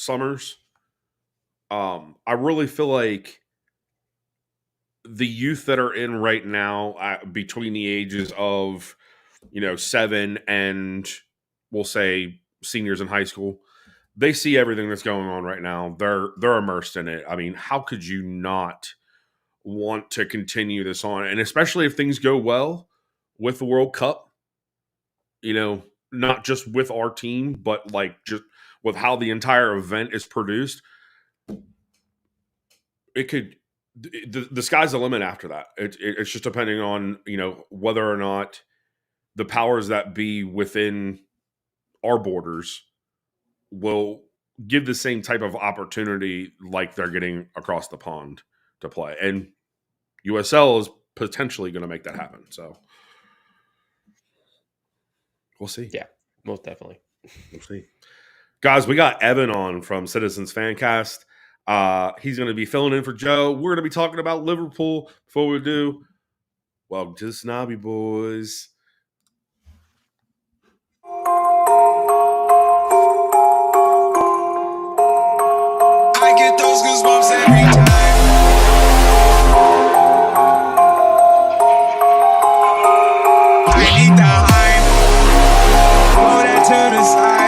summers. I really feel like the youth that are in right now, between the ages of 7 and we'll say seniors in high school, they see everything that's going on right now. They're immersed in it. I mean, how could you not want to continue this on? And especially if things go well with the World Cup, not just with our team, but like just with how the entire event is produced, it could the sky's the limit after that. It's just depending on whether or not the powers that be within our borders will give the same type of opportunity like they're getting across the pond to play. And USL is potentially going to make that happen. So we'll see. Yeah, most definitely. We'll see. Guys, we got Evan on from Cityzens Fancast. He's going to be filling in for Joe. We're going to be talking about Liverpool. Before we do, welcome to the Snobby Boys. I get those goosebumps every time. I need the hype. Throw that to the side.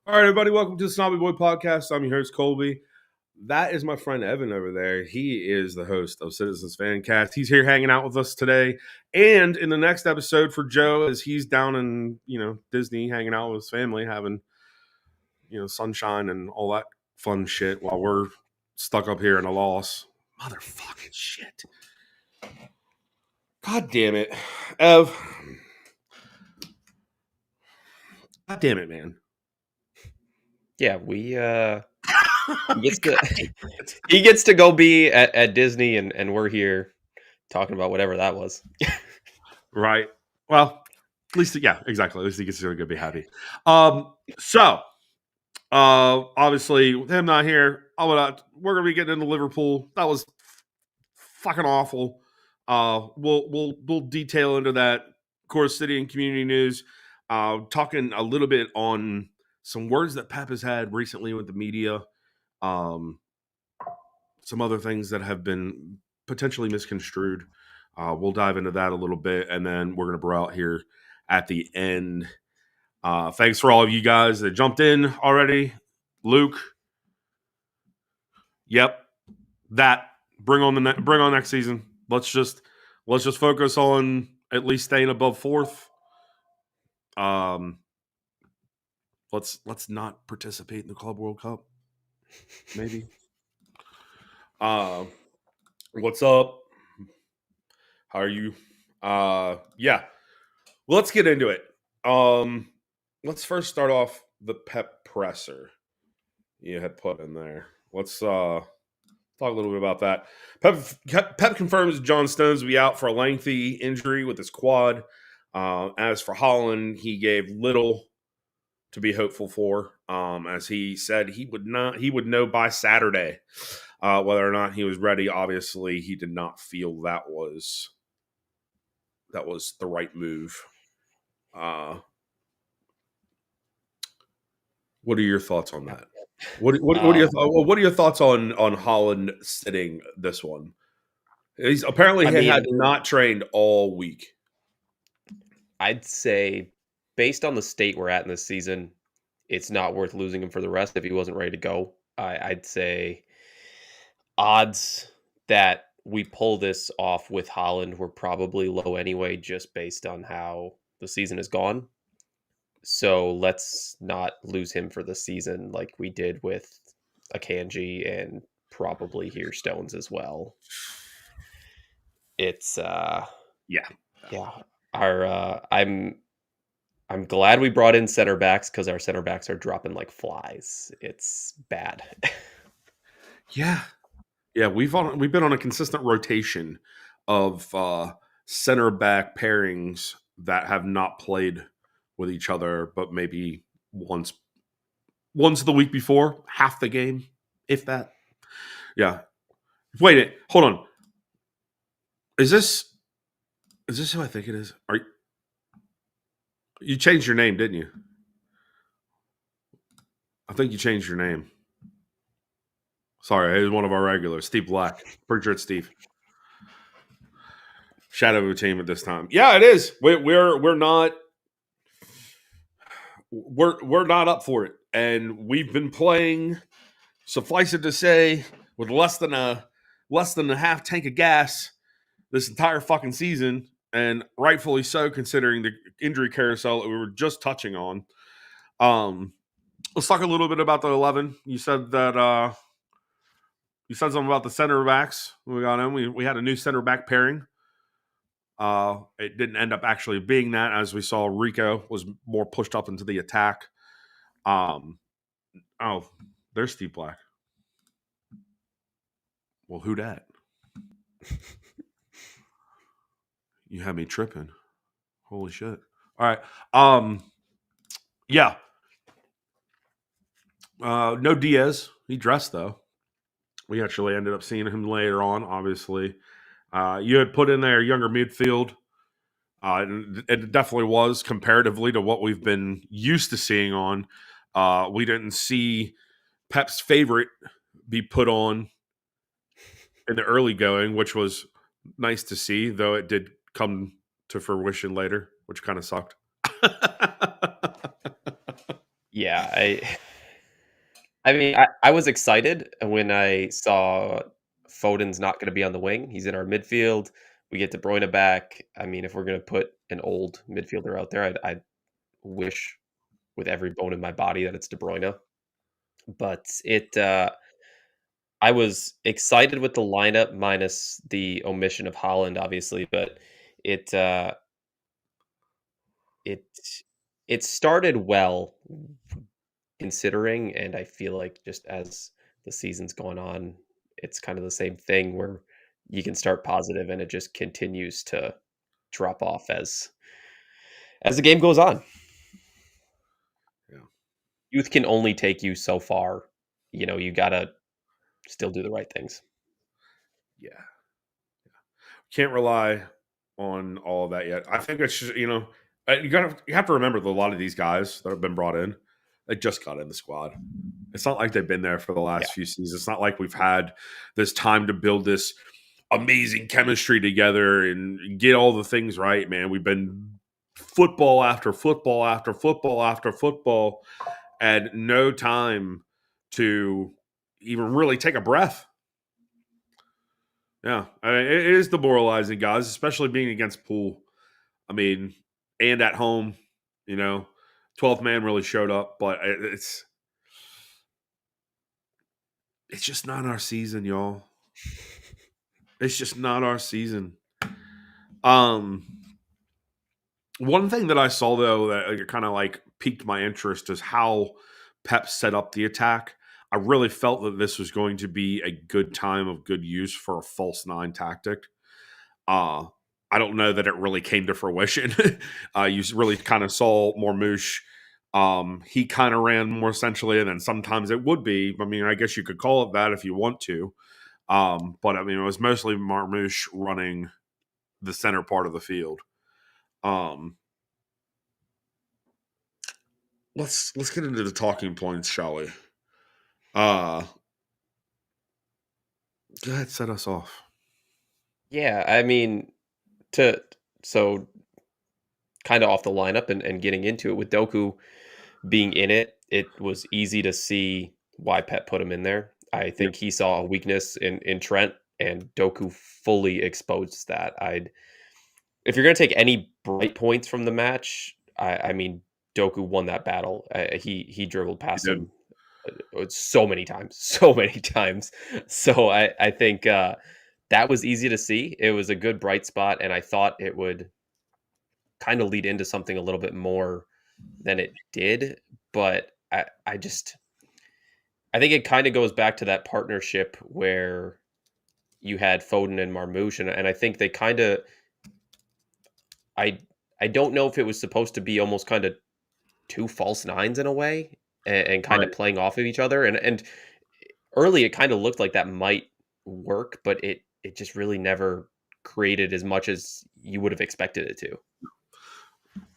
All right, everybody, welcome to the Snobby Boy Podcast. I'm your host, Colby. That is my friend Evan over there. He is the host of Cityzens Fancast. He's here hanging out with us today. And in the next episode for Joe, as he's down in, Disney, hanging out with his family, having, sunshine and all that fun shit while we're stuck up here in a loss. Motherfucking shit. God damn it. Ev. God damn it, man. Yeah, he gets to go be at Disney, and we're here talking about whatever that was. Right. Well, at least, yeah, exactly. At least he gets to go be happy. Obviously, with him not here, we're gonna be getting into Liverpool. That was fucking awful. We'll detail into that. Of course, city and community news. Talking a little bit on some words that Pep has had recently with the media. Some other things that have been potentially misconstrued. We'll dive into that a little bit, and then we're going to bro out here at the end. Thanks for all of you guys that jumped in already. Luke. Yep. That. Bring on next season. Let's just focus on at least staying above fourth. Let's not participate in the Club World Cup. Maybe. What's up? How are you? Yeah. Well, let's get into it. Let's first start off the Pep presser you had put in there. Let's talk a little bit about that. Pep confirms John Stones will be out for a lengthy injury with his quad. As for Haaland, he gave little to be hopeful for. As he said, he would know by Saturday whether or not he was ready. Obviously, he did not feel that was the right move. What are your thoughts on that? What are your thoughts on Haaland sitting this one? He's apparently had not trained all week. I'd say, based on the state we're at in this season, it's not worth losing him for the rest if he wasn't ready to go. I'd say odds that we pull this off with Haaland were probably low anyway, just based on how the season has gone. So let's not lose him for the season like we did with Akanji and probably here Stones as well. It's yeah. Yeah. I'm glad we brought in center backs because our center backs are dropping like flies. It's bad. Yeah. Yeah, we've been on a consistent rotation of center back pairings that have not played with each other, but maybe once the week before, half the game, if that. Yeah. Wait, hold on. Is this who I think it is? You changed your name, didn't you? I think you changed your name. Sorry, it was one of our regulars, Steve Black. Pretty sure it's Steve. Shadow team at this time. Yeah, it is. We're not we're not up for it, and we've been playing. Suffice it to say, with less than a half tank of gas this entire fucking season, and rightfully so, considering the injury carousel that we were just touching on. Let's talk a little bit about the 11. You said that you said something about the center backs. We got in. We had a new center back pairing. It didn't end up actually being that, as we saw Rico was more pushed up into the attack. Oh, there's Steve Black. Well, who dat? You had me tripping. Holy shit. All right. Yeah. No Diaz. He dressed, though. We actually ended up seeing him later on, obviously. You had put in there younger midfield. It definitely was comparatively to what we've been used to seeing on. We didn't see Pep's favorite be put on in the early going, which was nice to see, though it did come to fruition later, which kind of sucked. Yeah, I mean, I was excited when I saw Foden's not going to be on the wing. He's in our midfield. We get De Bruyne back. I mean, if we're going to put an old midfielder out there, I wish with every bone in my body that it's De Bruyne. But I was excited with the lineup minus the omission of Holland, obviously. But it uh, it it started well considering, and I feel like just as the season's gone on, it's kind of the same thing where you can start positive and it just continues to drop off as the game goes on. Yeah. Youth can only take you so far. You gotta still do the right things. Yeah. Can't rely on all of that yet. I think it's just, you have to remember that a lot of these guys that have been brought in, they just got in the squad. It's not like they've been there for the last few seasons. It's not like we've had this time to build this amazing chemistry together and get all the things right, man. We've been football after football after football after football, and no time to even really take a breath. Yeah, I mean, it is demoralizing, guys, especially being against Pool. I mean, and at home, 12th man really showed up, but it's just not our season, y'all. It's just not our season. One thing that I saw though that kind of like piqued my interest is how Pep set up the attack. I really felt that this was going to be a good time of good use for a false nine tactic. I don't know that it really came to fruition. You really kind of saw Mormouche. He kind of ran more essentially, and then sometimes it would be. I mean, I guess you could call it that if you want to. But I mean, it was mostly Marmouche running the center part of the field. Let's get into the talking points, shall we? Go ahead, set us off. Yeah, I mean, so kind of off the lineup and getting into it with Doku being in it, it was easy to see why Pep put him in there. I think he saw a weakness in Trent, and Doku fully exposed that. If you're going to take any bright points from the match, I mean, Doku won that battle. He dribbled past him so many times, so many times. So I think that was easy to see. It was a good bright spot, and I thought it would kind of lead into something a little bit more than it did. But I think it kind of goes back to that partnership where you had Foden and Marmoush, and I think they kind of I I don't know if it was supposed to be almost kind of two false nines in a way, and kind of Right. playing off of each other, and early it kind of looked like that might work, but it just really never created as much as you would have expected it to.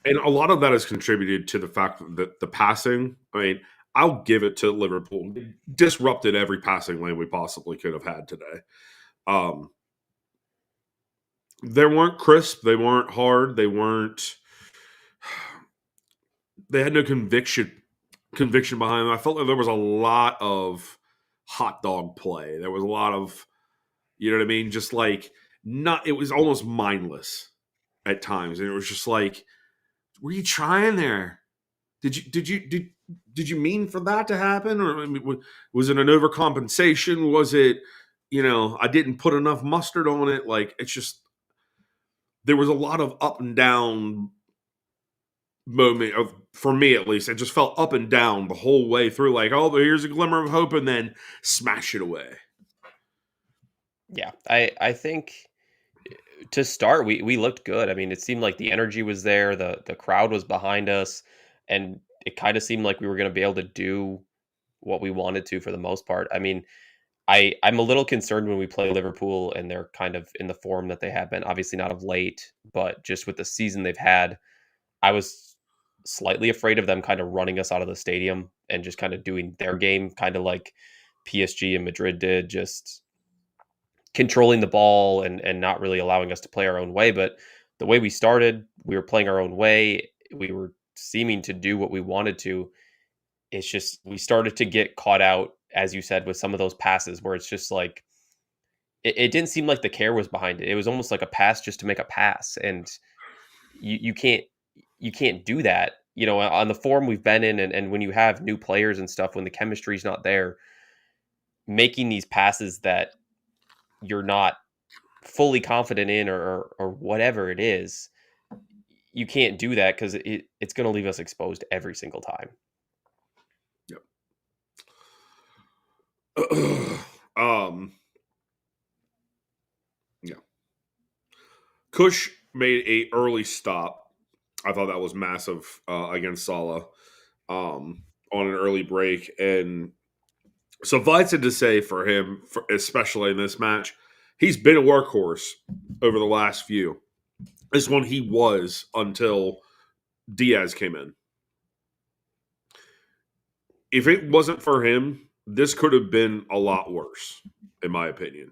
And a lot of that has contributed to the fact that the passing, I mean, I'll give it to Liverpool. They disrupted every passing lane we possibly could have had today. Um, they weren't crisp. They weren't hard. They had no conviction behind them. I felt like there was a lot of hot dog play. There was a lot of, you know what I mean? Just like, not, it was almost mindless at times. And it was just like, were you trying there? Did you mean for that to happen, or I mean, was it an overcompensation? Was it, I didn't put enough mustard on it? Like, it's just, there was a lot of up and down moment of, for me at least. It just felt up and down the whole way through. Like, oh, here's a glimmer of hope, and then smash it away. Yeah, I think to start, we looked good. I mean, it seemed like the energy was there, the crowd was behind us, and it kind of seemed like we were going to be able to do what we wanted to for the most part. I mean, I'm a little concerned when we play Liverpool and they're kind of in the form that they have been. Obviously, not of late, but just with the season they've had, I was slightly afraid of them kind of running us out of the stadium and just kind of doing their game, kind of like PSG and Madrid did, just controlling the ball and not really allowing us to play our own way. But the way we started, we were playing our own way. We were seeming to do what we wanted to. It's just we started to get caught out, as you said, with some of those passes where it's just like it didn't seem like the care was behind it. It was almost like a pass just to make a pass, and you can't do that. On the form we've been in, and when you have new players and stuff, when the chemistry's not there, making these passes that you're not fully confident in, or whatever it is, you can't do that because it's going to leave us exposed every single time. Yep. Yeah. Kush made a early stop. I thought that was massive against Salah on an early break. And suffice it to say for him, especially in this match, he's been a workhorse over the last few. This one he was until Diaz came in. If it wasn't for him, this could have been a lot worse, in my opinion.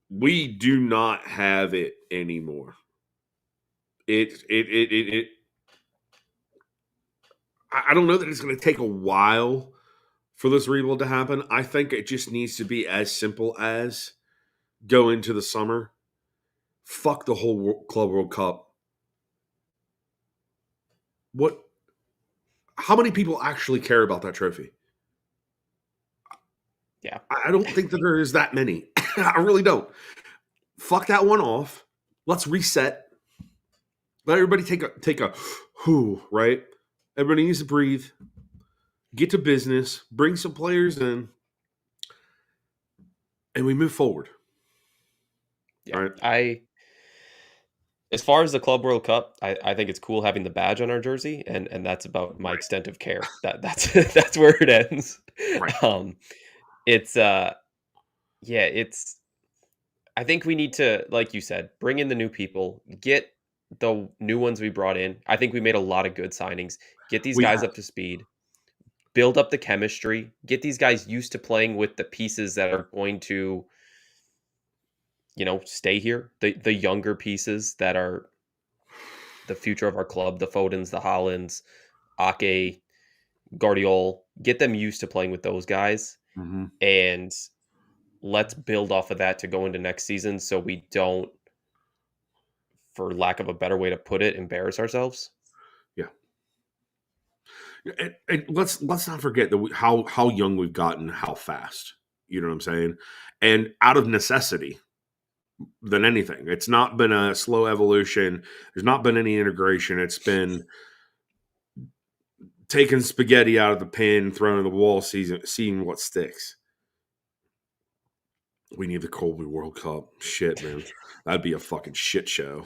We do not have it anymore. I don't know that it's going to take a while for this rebuild to happen. I think it just needs to be as simple as go into the summer, fuck the whole Club World Cup. How many people actually care about that trophy? Yeah. I don't think that there is that many. I really don't. Fuck that one off. Let's reset. Let everybody take a whew, right? Everybody needs to breathe. Get to business. Bring some players in. And we move forward. Yeah. Right? As far as the Club World Cup, I think it's cool having the badge on our jersey, and that's about my extent of care. That's that's where it ends. Right. It's it's. I think we need to, like you said, bring in the new people, get the new ones we brought in. I think we made a lot of good signings. Get these guys up to speed, build up the chemistry, get these guys used to playing with the pieces that are going to, stay here. The younger pieces that are the future of our club, the Fodens, the Hollands, Ake, Guardiol, get them used to playing with those guys. Mm-hmm. And let's build off of that to go into next season so we don't, for lack of a better way to put it, embarrass ourselves. Yeah. And let's not forget that how young we've gotten, how fast. You know what I'm saying? And out of necessity. than anything. It's not been a slow evolution. There's not been any integration. It's been taking spaghetti out of the pan, throwing it in the wall, seeing what sticks. We need the Colby World Cup. Shit, man. That'd be a fucking shit show.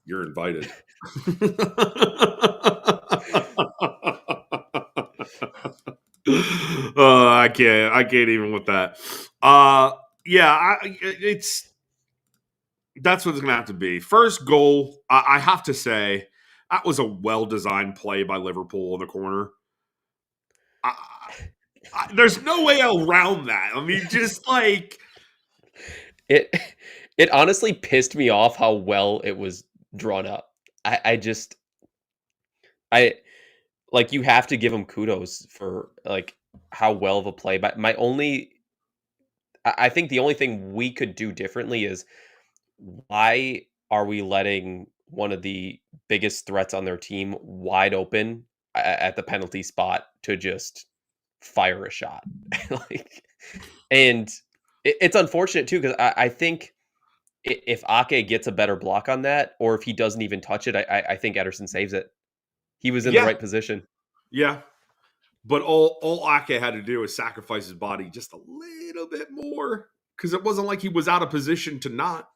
You're invited. I can't even with that. That's what it's gonna have to be. First goal, I have to say, that was a well-designed play by Liverpool in the corner. There's no way around that. I mean, just like it honestly pissed me off how well it was drawn up. I like, you have to give him kudos for like how well of a play. But I think the only thing we could do differently is, why are we letting one of the biggest threats on their team wide open at the penalty spot to just fire a shot? Like, and it's unfortunate too, because I think if Ake gets a better block on that, or if he doesn't even touch it, I think Ederson saves it. He was in the right position. Yeah. But all Ake had to do was sacrifice his body just a little bit more, because it wasn't like he was out of position to not.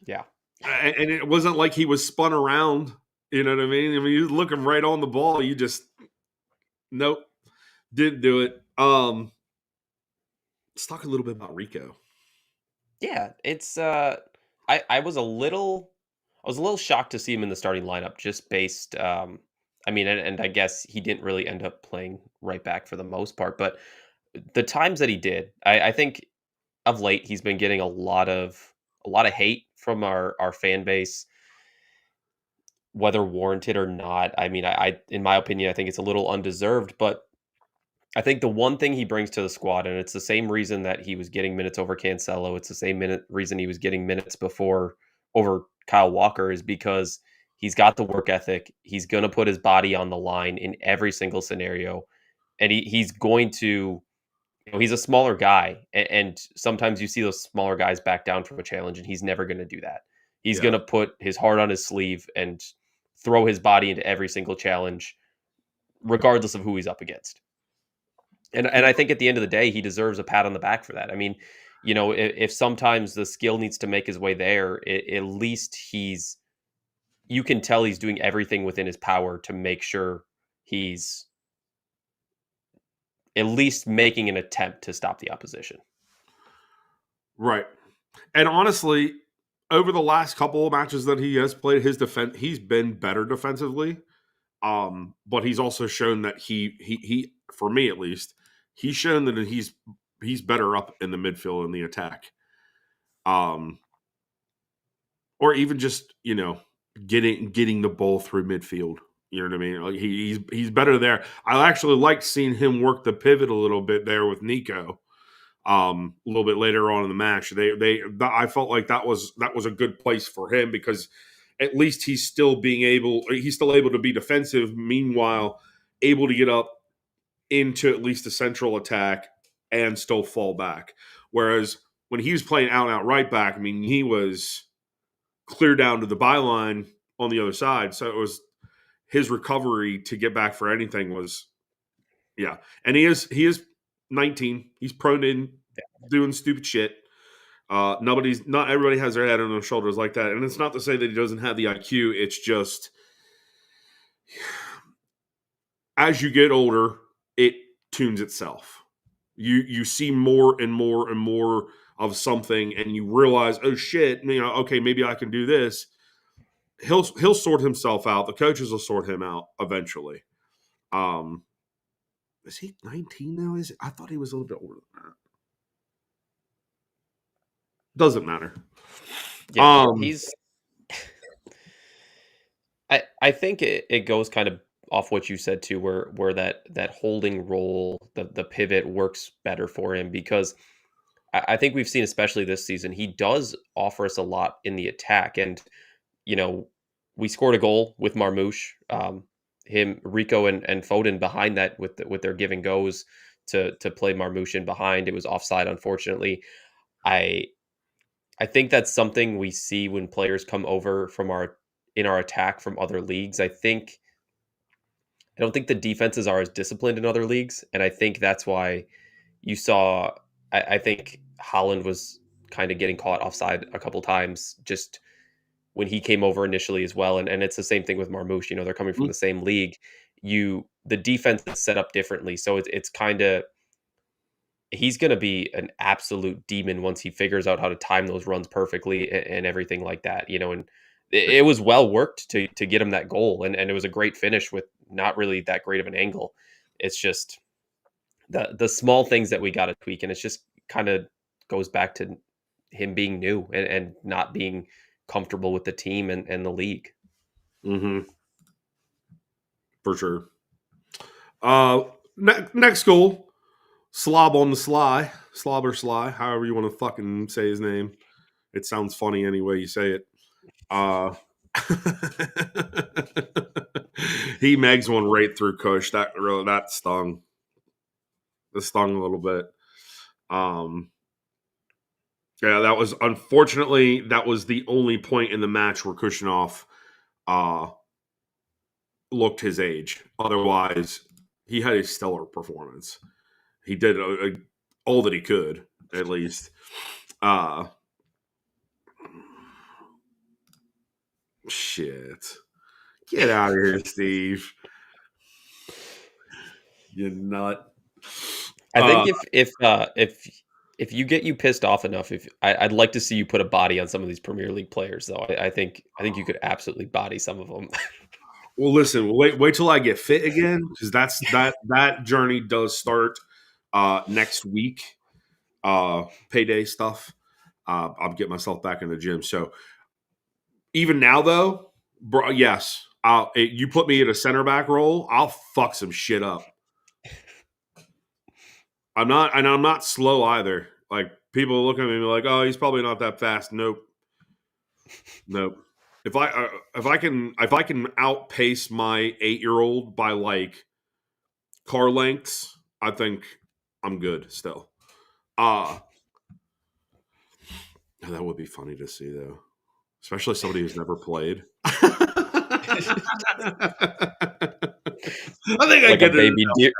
Yeah. And it wasn't like he was spun around. You know what I mean? I mean, he was looking right on the ball. You just, nope, didn't do it. Let's talk a little bit about Rico. Yeah, it's I was a little shocked to see him in the starting lineup, just based I mean, and I guess he didn't really end up playing right back for the most part, but the times that he did, I think of late he's been getting a lot of hate from our fan base, whether warranted or not. I mean, I in my opinion, I think it's a little undeserved, but I think the one thing he brings to the squad, and it's the same reason that he was getting minutes over Cancelo, it's the same reason he was getting minutes before over Kyle Walker, is because he's got the work ethic. He's going to put his body on the line in every single scenario, and he's going to, he's a smaller guy, and sometimes you see those smaller guys back down from a challenge, and he's never going to do that. He's going to put his heart on his sleeve and throw his body into every single challenge, regardless of who he's up against. And I think at the end of the day, he deserves a pat on the back for that. I mean, if sometimes the skill needs to make his way there, at least you can tell he's doing everything within his power to make sure he's at least making an attempt to stop the opposition. Right. And honestly, over the last couple of matches that he has played, his defense, he's been better defensively. But he's also shown that he for me at least, he's shown that he's better up in the midfield in the attack. Or even just, getting the ball through midfield. You know what I mean? Like he's better there. I actually liked seeing him work the pivot a little bit there with Nico. A little bit later on in the match, I felt like that was a good place for him, because at least he's still able to be defensive. Meanwhile, able to get up into at least the central attack and still fall back. Whereas when he was playing out and out right back, I mean, he was clear down to the byline on the other side. So it was his recovery to get back for anything was, yeah. And he is 19. He's prone to doing stupid shit. Not everybody has their head on their shoulders like that. And it's not to say that he doesn't have the IQ. It's just, as you get older, it tunes itself. You see more and more and more of something, and you realize, oh shit, okay, maybe I can do this. He'll sort himself out. The coaches will sort him out eventually. Is he 19 now? I thought he was a little bit older than that. Doesn't matter. Yeah, he's. I think it goes kind of off what you said too, where that holding role, the pivot works better for him, because I think we've seen, especially this season, he does offer us a lot in the attack. And we scored a goal with Marmoush, Rico and Foden behind that with their give and goes to play Marmoush in behind. It was offside, unfortunately. I think that's something we see when players come over from in our attack from other leagues. I don't think the defenses are as disciplined in other leagues, and I think that's why you saw. I think Holland was kind of getting caught offside a couple times just when he came over initially as well, and it's the same thing with Marmouche. You know, they're coming from the same league. The defense is set up differently, so it's kind of he's going to be an absolute demon once he figures out how to time those runs perfectly and everything like that. You know, and it was well worked to get him that goal, and it was a great finish with not really that great of an angle. It's just the small things that we got to tweak, and it's just kind of goes back to him being new and not being comfortable with the team and the league. Mm-hmm. For sure. Next goal, Slob on the sly, Slobber Sly, however you want to fucking say his name. It sounds funny any way you say it. He megs one right through Kush. That stung. It stung a little bit. Yeah, that was unfortunately that was the only point in the match where Kushnov looked his age. Otherwise, he had a stellar performance. He did all that he could, at least. Shit. Get out of here, Steve. You nut. I think if you get you pissed off enough, I'd like to see you put a body on some of these Premier League players, though. I think you could absolutely body some of them. Well, listen, wait till I get fit again, because that journey does start next week. Payday stuff. I'll get myself back in the gym. So even now, though, bro, yes, you put me in a center back role, I'll fuck some shit up. I'm not slow either. Like, people look at me and be like, "Oh, he's probably not that fast." Nope. If I can outpace my 8-year-old by like car lengths, I think I'm good still. That would be funny to see, though, especially somebody who's never played. I think like a baby deer,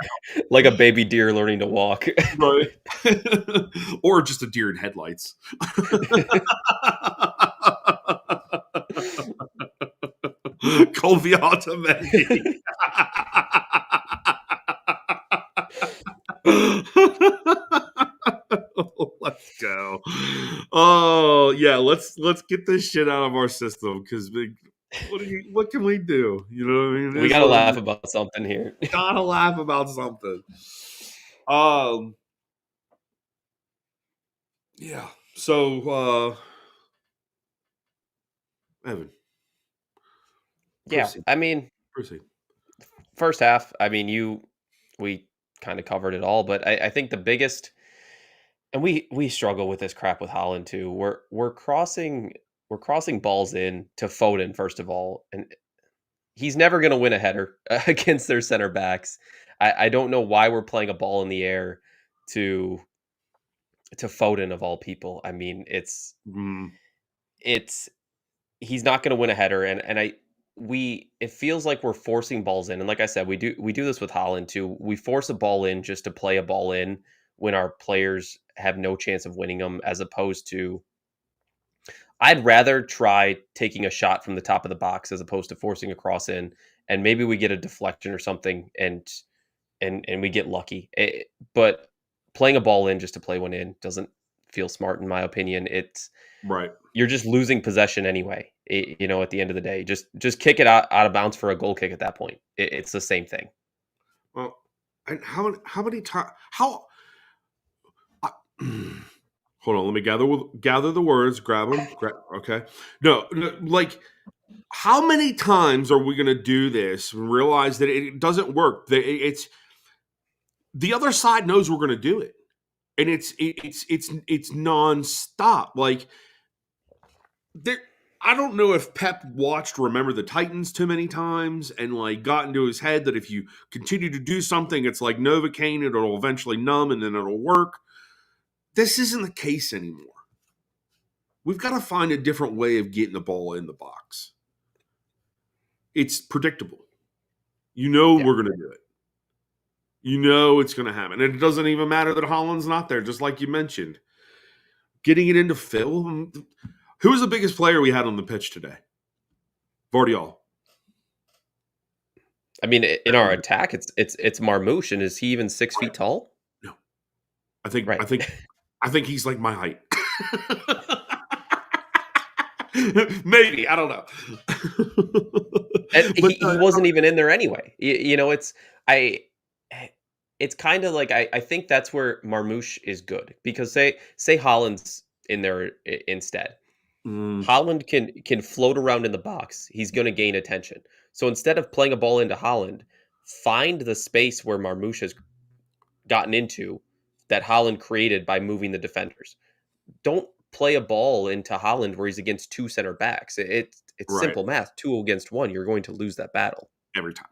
like a baby deer learning to walk, right? Or just a deer in headlights. Colby automatic. Let's go. Oh yeah, let's get this shit out of our system, because what can we do? You know what I mean? We gotta laugh about something here. Gotta laugh about something. Yeah. So Evan. Yeah, Proceed. I mean, first half, I mean, we kind of covered it all, but I think the biggest, and we struggle with this crap with Holland too. We're crossing balls in to Foden first of all, and he's never going to win a header against their center backs. I don't know why we're playing a ball in the air to Foden of all people. I mean, it's he's not going to win a header, and it feels like we're forcing balls in. And like I said, we do this with Holland too. We force a ball in just to play a ball in when our players have no chance of winning them, as opposed to I'd rather try taking a shot from the top of the box as opposed to forcing a cross in, and maybe we get a deflection or something and we get lucky. But playing a ball in just to play one in doesn't feel smart, in my opinion. It's right. You're just losing possession anyway. You know, at the end of the day, just kick it out of bounds for a goal kick at that point. It's the same thing. Well, and how many times? Hold on, let me gather the words. Grab them. Okay. No, like, how many times are we going to do this and realize that it doesn't work? That it's the other side knows we're going to do it, and it's nonstop. Like, there. I don't know if Pep watched Remember the Titans too many times and like got into his head that if you continue to do something, it's like Novocaine, it'll eventually numb and then it'll work. This isn't the case anymore. we've got to find a different way of getting the ball in the box. It's predictable. You know we're going to do it. You know it's going to happen. And it doesn't even matter that Holland's not there, just like you mentioned. Getting it into Phil. Who was the biggest player we had on the pitch today? Vardiol. I mean, in our attack, it's Marmouche, and is he even 6 feet tall? No, I think he's like my height. Maybe, I don't know. And he wasn't even in there anyway. It's kind of like I think that's where Marmouche is good, because say Holland's in there instead. Holland can float around in the box. He's going to gain attention. So instead of playing a ball into Holland, find the space where Marmouche has gotten into that Holland created by moving the defenders. Don't play a ball into Holland where he's against 2 center backs. It's Right. simple math. 2 against 1, you're going to lose that battle every time.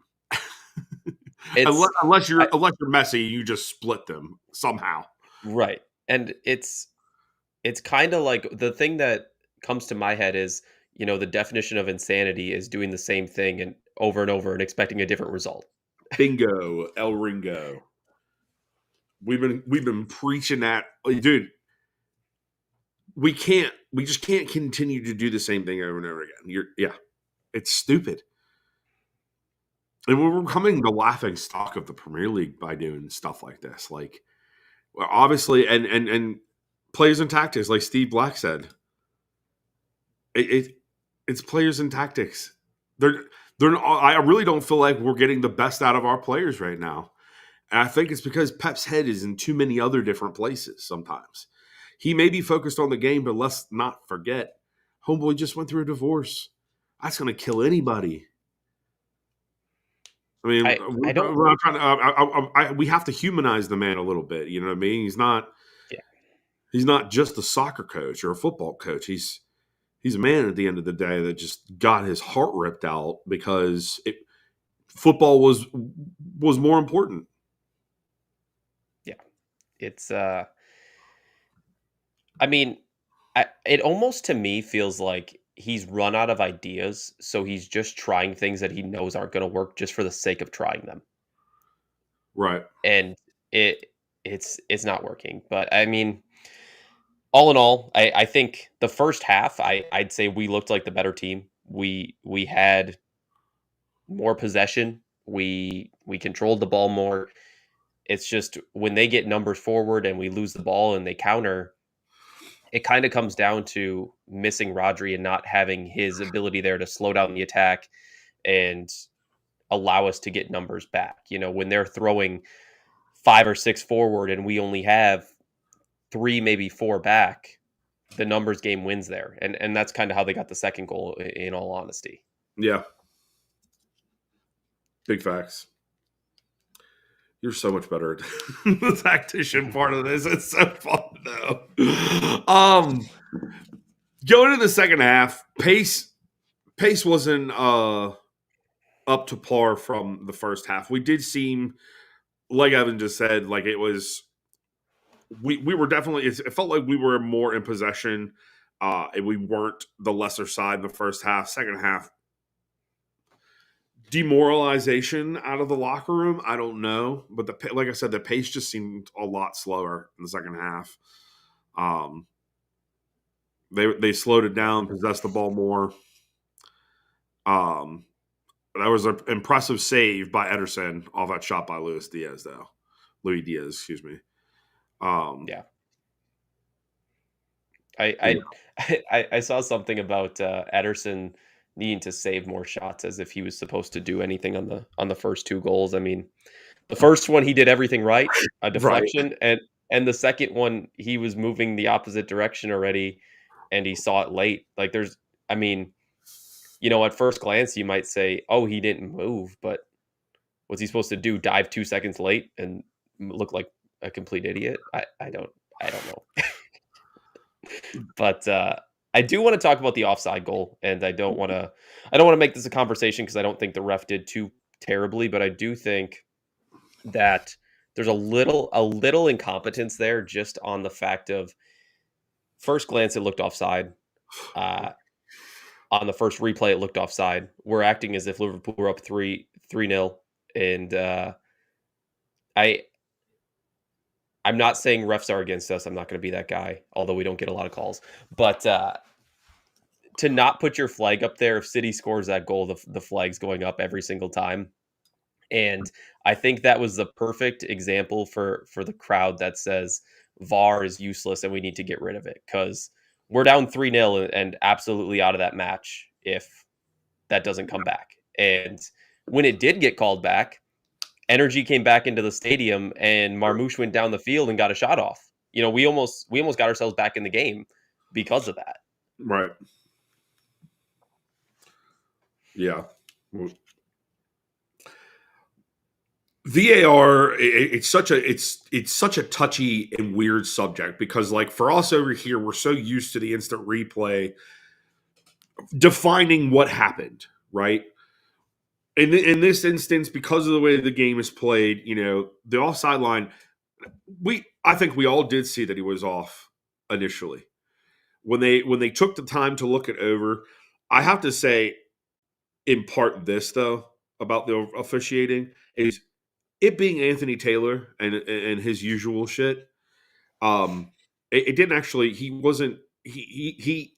Unless you're Messi, you just split them somehow. Right. And it's kind of like the thing that comes to my head is, the definition of insanity is doing the same thing and over and expecting a different result. Bingo, El Ringo. We've been preaching that, dude. We just can't continue to do the same thing over and over again. It's stupid. And we're becoming the laughing stock of the Premier League by doing stuff like this. Like, well, obviously, and players and tactics, like Steve Black said, it's players and tactics. I really don't feel like we're getting the best out of our players right now. And I think it's because Pep's head is in too many other different places sometimes. He may be focused on the game, but let's not forget, homeboy just went through a divorce. That's going to kill anybody. I mean, we're not trying to, we have to humanize the man a little bit. You know what I mean? He's not just a soccer coach or a football coach. He's a man at the end of the day that just got his heart ripped out because football was more important. Yeah, it's. I mean, it almost to me feels like he's run out of ideas, so he's just trying things that he knows aren't going to work just for the sake of trying them. Right. And it's not working. But I mean, all in all, I think the first half, I'd say we looked like the better team. We had more possession. We controlled the ball more. It's just when they get numbers forward and we lose the ball and they counter, it kind of comes down to missing Rodri and not having his ability there to slow down the attack and allow us to get numbers back. When they're throwing 5 or 6 forward and we only have 3, maybe 4 back, the numbers game wins there. And that's kind of how they got the second goal, in all honesty. Yeah. Big facts. You're so much better at the tactician part of this. It's so fun though. Going into the second half, pace wasn't up to par from the first half. We did seem, like Evan just said, like it was. We were definitely. It felt like we were more in possession, and we weren't the lesser side in the first half. Second half, demoralization out of the locker room. I don't know, but like I said, the pace just seemed a lot slower in the second half. They slowed it down, possessed the ball more. That was an impressive save by Ederson off that shot by Louis Diaz, excuse me. Yeah. I saw something about Ederson needing to save more shots, as if he was supposed to do anything on the first 2 goals. I mean, the first one he did everything right, a deflection, right. and the second one he was moving the opposite direction already, and he saw it late. Like at first glance you might say, "Oh, he didn't move," but what's he supposed to do? Dive 2 seconds late and look like a complete idiot? I don't know. But I do want to talk about the offside goal, and I don't want to make this a conversation because I don't think the ref did too terribly, but I do think that there's a little incompetence there, just on the fact of first glance it looked offside. On the first replay, it looked offside. We're acting as if Liverpool were up 3-0, and I'm not saying refs are against us. I'm not going to be that guy, although we don't get a lot of calls. But to not put your flag up there, if City scores that goal, the flag's going up every single time. And I think that was the perfect example for the crowd that says VAR is useless and we need to get rid of it, because we're down 3-0 and absolutely out of that match if that doesn't come back. And when it did get called back, energy came back into the stadium and Marmoush went down the field and got a shot off. We almost got ourselves back in the game because of that. Right. Yeah. VAR, it's such a touchy and weird subject, because like for us over here, we're so used to the instant replay defining what happened, right? In this instance, because of the way the game is played, the offside line, I think we all did see that he was off initially. When they took the time to look it over, I have to say, in part, this though about the officiating is it being Anthony Taylor and his usual shit. It didn't actually. He wasn't. He.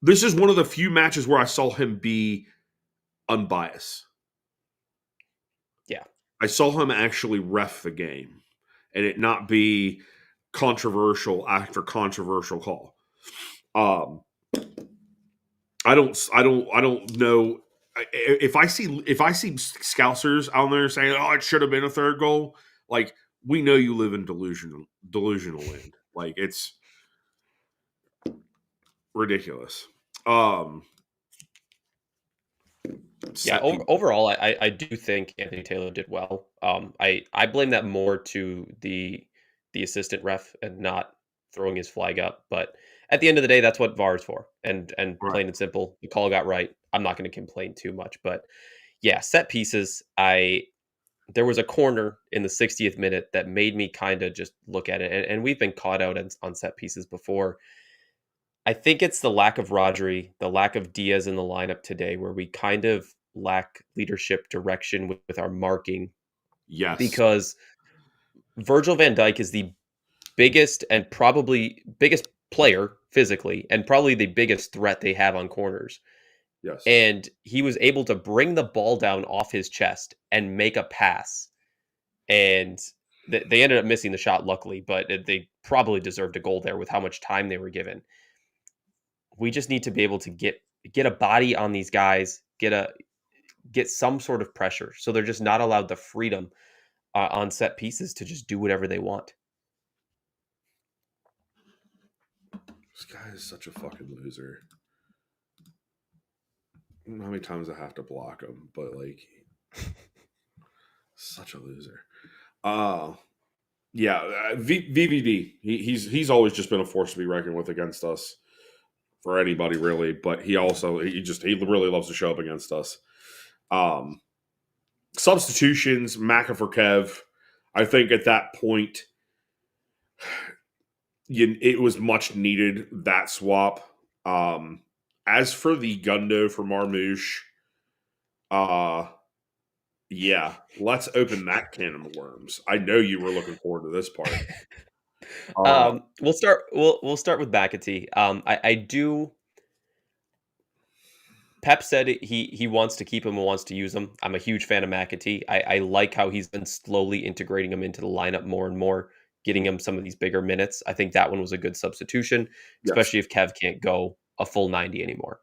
This is one of the few matches where I saw him be unbiased. Yeah, I saw him actually ref the game, and it not be controversial after controversial call. I don't know if I see Scousers out there saying, "Oh, it should have been a third goal." Like, we know you live in delusional land. Like, it's ridiculous. Yeah. Overall, I do think Anthony Taylor did well. I blame that more to the assistant ref and not throwing his flag up. But at the end of the day, that's what VAR is for. And Right. plain and simple, the call got right. I'm not going to complain too much. But yeah, set pieces. There was a corner in the 60th minute that made me kind of just look at it. And we've been caught out on set pieces before. I think it's the lack of Rodri, the lack of Diaz in the lineup today, where we kind of lack leadership direction with our marking, Yes. because Virgil van Dijk is the biggest and probably biggest player physically and probably the biggest threat they have on corners. Yes. And he was able to bring the ball down off his chest and make a pass. And they ended up missing the shot, luckily, but they probably deserved a goal there with how much time they were given. We just need to be able to get a body on these guys, get some sort of pressure, so they're just not allowed the freedom on set pieces to just do whatever they want. This guy is such a fucking loser. I don't know how many times I have to block him, but like, such a loser. Yeah, VVD. He's always just been a force to be reckoned with against us, for anybody really. But he really loves to show up against us. Substitutions, Maka for Kev. I think at that point, it was much needed, that swap. As for the Gundo for Marmoush, yeah, let's open that can of worms. I know you were looking forward to this part. We'll start with Bakati. I do. Pep said he wants to keep him and wants to use him. I'm a huge fan of McAtee. I like how he's been slowly integrating him into the lineup more and more, getting him some of these bigger minutes. I think that one was a good substitution, especially if Kev can't go a full 90 anymore.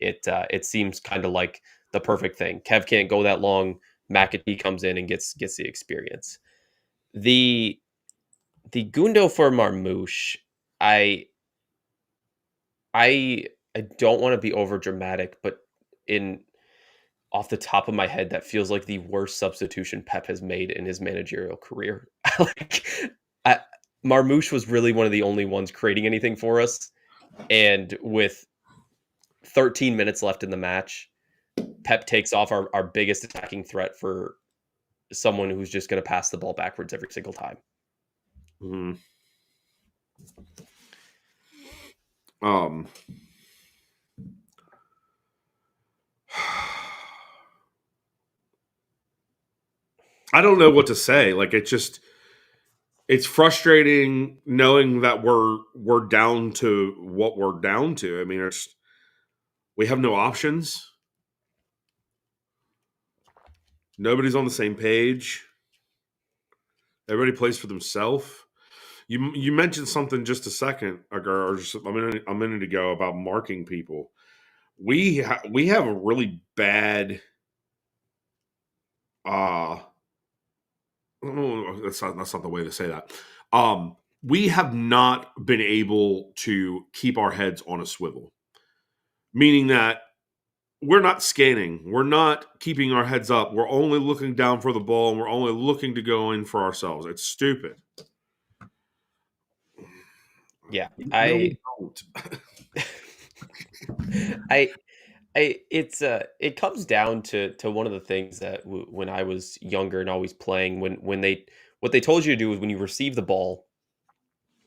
It seems kind of like the perfect thing. Kev can't go that long. McAtee comes in and gets the experience. The Gundo for Marmoush, I don't want to be over dramatic, but off the top of my head, that feels like the worst substitution Pep has made in his managerial career. Marmoush was really one of the only ones creating anything for us, and with 13 minutes left in the match, Pep takes off our biggest attacking threat for someone who's just going to pass the ball backwards every single time. Mm-hmm. I don't know what to say. Like it's frustrating knowing that we're down to what we're down to. I mean, we have no options. Nobody's on the same page. Everybody plays for themselves. You mentioned something just a second ago, or just a minute ago about marking people. We have a really bad. Uh that's not the way to say that. We have not been able to keep our heads on a swivel, meaning that we're not scanning, we're not keeping our heads up. We're only looking down for the ball, and we're only looking to go in for ourselves. It's stupid. Yeah, No, we don't. I it comes down to one of the things that when I was younger and always playing, when they what they told you to do is when you receive the ball,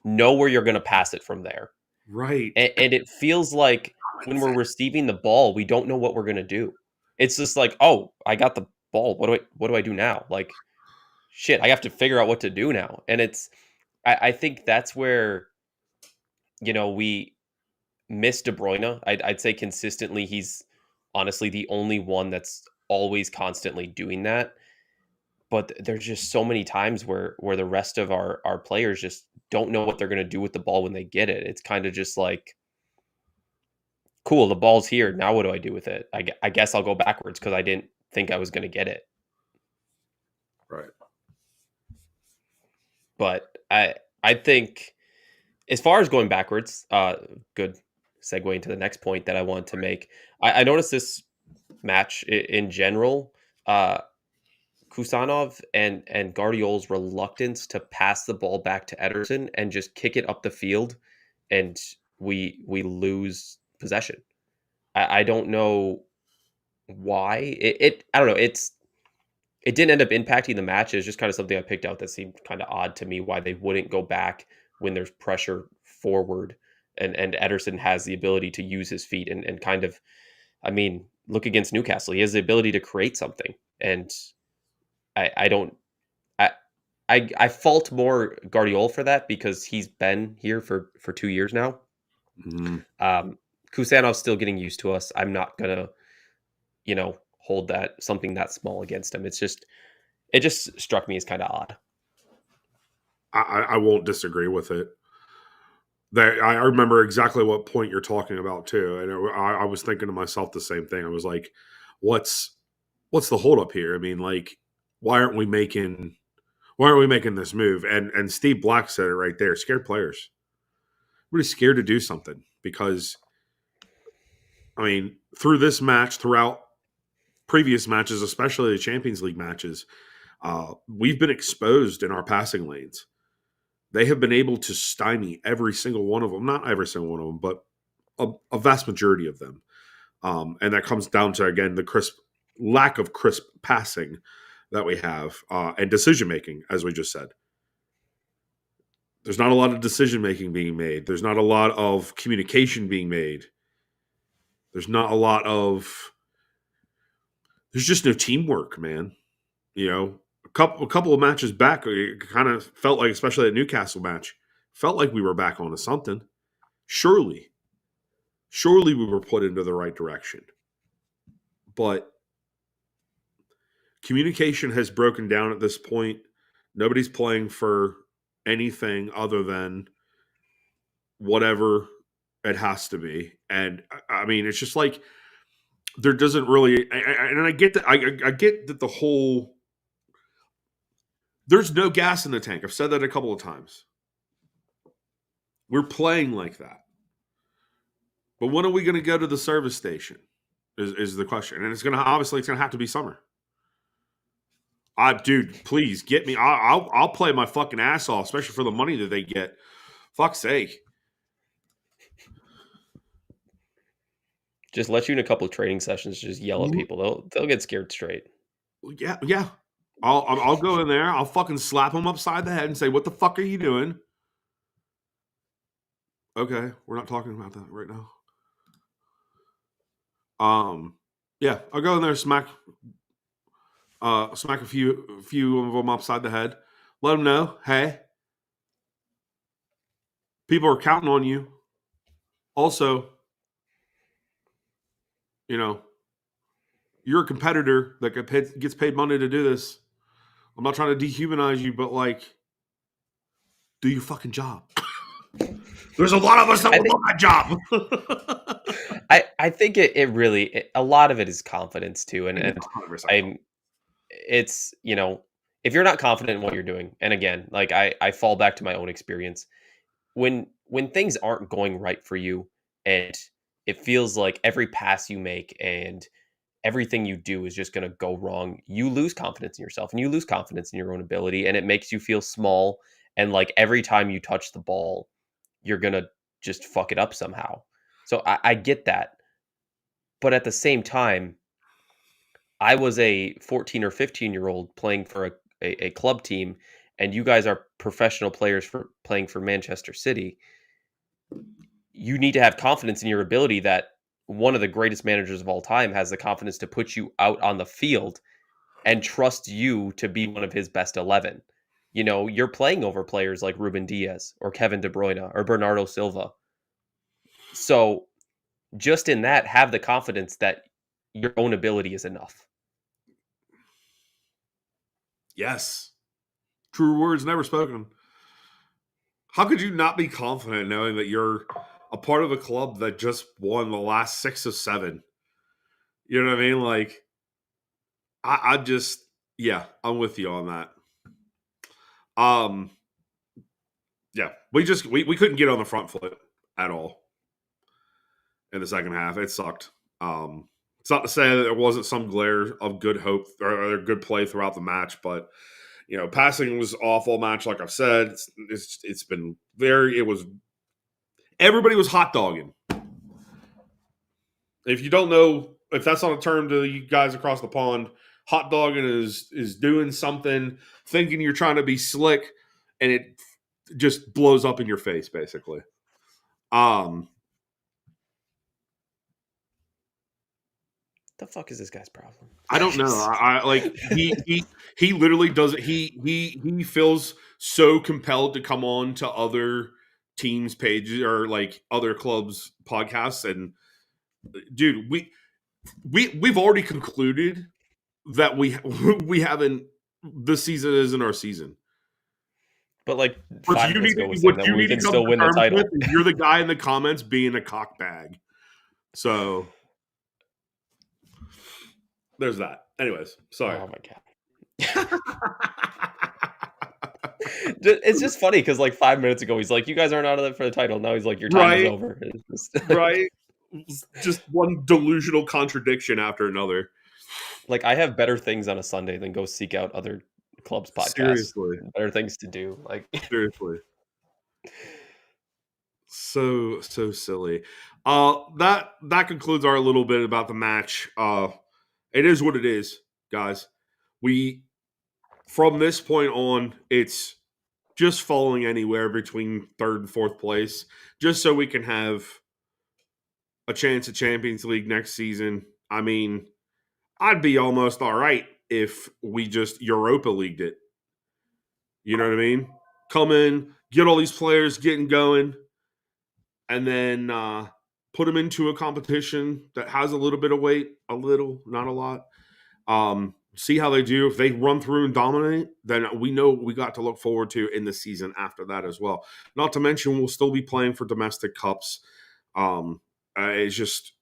know where you're going to pass it from there. Right. And it feels like when we're receiving the ball, we don't know what we're going to do. It's just like, oh, I got the ball. What do I do now? Like, shit, I have to figure out what to do now. And I think that's where we miss De Bruyne. I'd say consistently he's honestly the only one that's always constantly doing that. But there's just so many times where the rest of our players just don't know what they're going to do with the ball when they get it. It's kind of just like, cool, the ball's here. Now what do I do with it? I guess I'll go backwards because I didn't think I was going to get it. Right. But I think as far as going backwards, good segue into the next point that I wanted to make. I noticed this match in general. Kusanov and Guardiola's reluctance to pass the ball back to Ederson and just kick it up the field, and we lose possession. I don't know why. I don't know. It didn't end up impacting the match. It's just kind of something I picked out that seemed kind of odd to me. Why they wouldn't go back when there's pressure forward, and Ederson has the ability to use his feet and kind of. I mean, look against Newcastle. He has the ability to create something, and I don't I fault more Guardiola for that because he's been here for 2 years now. Mhm. Kusanov's still getting used to us. I'm not gonna hold that something that small against him. It just struck me as kind of odd. I won't disagree with it. I remember exactly what point you're talking about too, and I was thinking to myself the same thing. I was like, "What's the holdup here? I mean, like, why aren't we making this move?" And Steve Black said it right there: scared players. Everybody's scared to do something because, I mean, through this match, throughout previous matches, especially the Champions League matches, we've been exposed in our passing lanes. They have been able to stymie every single one of them. Not every single one of them, but a vast majority of them. And that comes down to, again, the lack of crisp passing that we have and decision making, as we just said. There's not a lot of decision making being made. There's not a lot of communication being made. There's not a lot of. There's just no teamwork, man. You know, a couple of matches back, it kind of felt like, especially that Newcastle match, felt like we were back onto something. Surely we were put into the right direction. But communication has broken down at this point. Nobody's playing for anything other than whatever it has to be. And I mean, it's just like there doesn't really, and I get that. I get that the whole there's no gas in the tank. I've said that a couple of times. We're playing like that. But when are we going to go to the service station? Is the question, and it's gonna have to be summer. Dude, please get me. I'll play my fucking ass off, especially for the money that they get. Fuck's sake. Just let you in a couple of training sessions. Just yell at people. They'll get scared straight. Yeah. I'll go in there. I'll fucking slap them upside the head and say, "What the fuck are you doing?" Okay, we're not talking about that right now. Yeah, I'll go in there, smack Smack a few of them upside the head. Let them know, hey, people are counting on you. Also, you know, you're a competitor that gets paid money to do this. I'm not trying to dehumanize you, but like, do your fucking job. There's a lot of us that would love that job. I think it really a lot of it is confidence too, and 100%. it's if you're not confident in what you're doing, and again, like I fall back to my own experience when things aren't going right for you, and it feels like every pass you make and everything you do is just going to go wrong, you lose confidence in yourself and you lose confidence in your own ability, and it makes you feel small, and like every time you touch the ball you're going to just fuck it up somehow. So I get that, but at the same time, I was a 14 or 15-year-old playing for a club team, and you guys are professional players for playing for Manchester City. You need to have confidence in your ability that one of the greatest managers of all time has the confidence to put you out on the field and trust you to be one of his best 11. You're playing over players like Ruben Diaz or Kevin De Bruyne or Bernardo Silva. So just in that, have the confidence that your own ability is enough. Yes. True words never spoken. How could you not be confident knowing that you're a part of a club that just won the last 6 of 7? You know what I mean? Like, I just, yeah, I'm with you on that. Yeah, we couldn't get on the front foot at all in the second half. It sucked. It's not to say that there wasn't some glare of good hope or good play throughout the match, but passing was awful match. Like I've said, it's been everybody was hot dogging. If you don't know if that's not a term to you guys across the pond, hot dogging is doing something, thinking you're trying to be slick, and it just blows up in your face, basically. The fuck is this guy's problem? I don't know. I like he literally does it. He feels so compelled to come on to other teams' pages or like other clubs' podcasts, and dude, we've already concluded that we haven't. This season isn't our season. But like What 5 you minutes need ago, we to, said what that you we need to can come still to win the terms title. with is you're the guy in the comments being a cockbag. So there's that. Anyways, sorry. Oh my god. It's just funny because like 5 minutes ago he's like, "You guys aren't out of it for the title." Now he's like, "Your time is over." It's just, Right. Just one delusional contradiction after another. like I have better things on a Sunday than go seek out other clubs' podcasts. Seriously. Better things to do. Like Seriously. So silly. That concludes our little bit about the match. It is what it is, guys. We from this point on, it's just falling anywhere between third and fourth place, just so we can have a chance at Champions League next season. I mean, I'd be almost all right if we just Europa Leagued it. You know what I mean? Come in, get all these players getting going, and then put them into a competition that has a little bit of weight, a little, not a lot. See how they do. If they run through and dominate, then we know what we got to look forward to in the season after that as well. Not to mention, we'll still be playing for domestic cups. It's just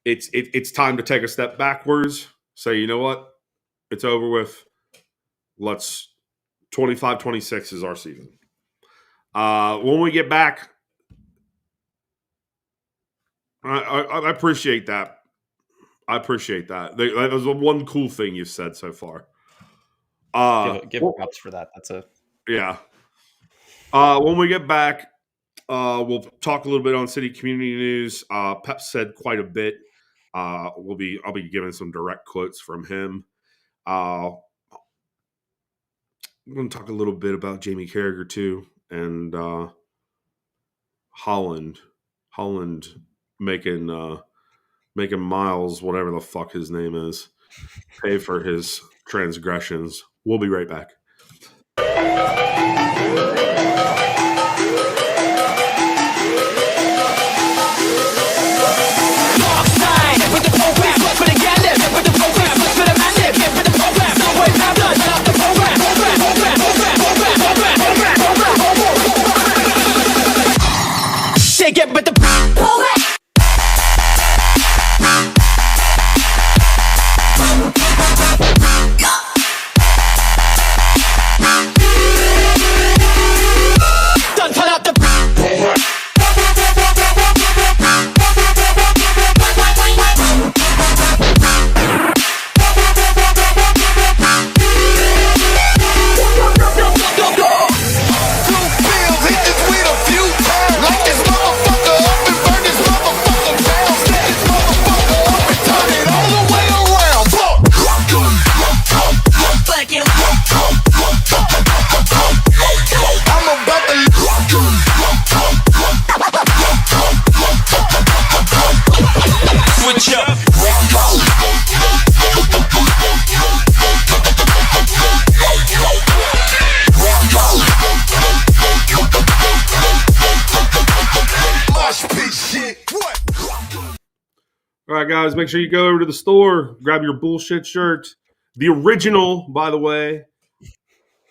it's time to take a step backwards. Say, you know what? It's over with. Let's 25-26 is our season. When we get back, I appreciate that. I appreciate that. That was one cool thing you've said so far. give props for that. That's a yeah. When we get back, we'll talk a little bit on city community news. Pep said quite a bit. I'll be giving some direct quotes from him. I'm going to talk a little bit about Jamie Carragher too, and Holland making Miles, whatever the fuck his name is. pay for his transgressions. We'll be right back. Get with the done put up the switch up. All right, guys, make sure you go over to the store, grab your bullshit shirt. The original, by the way.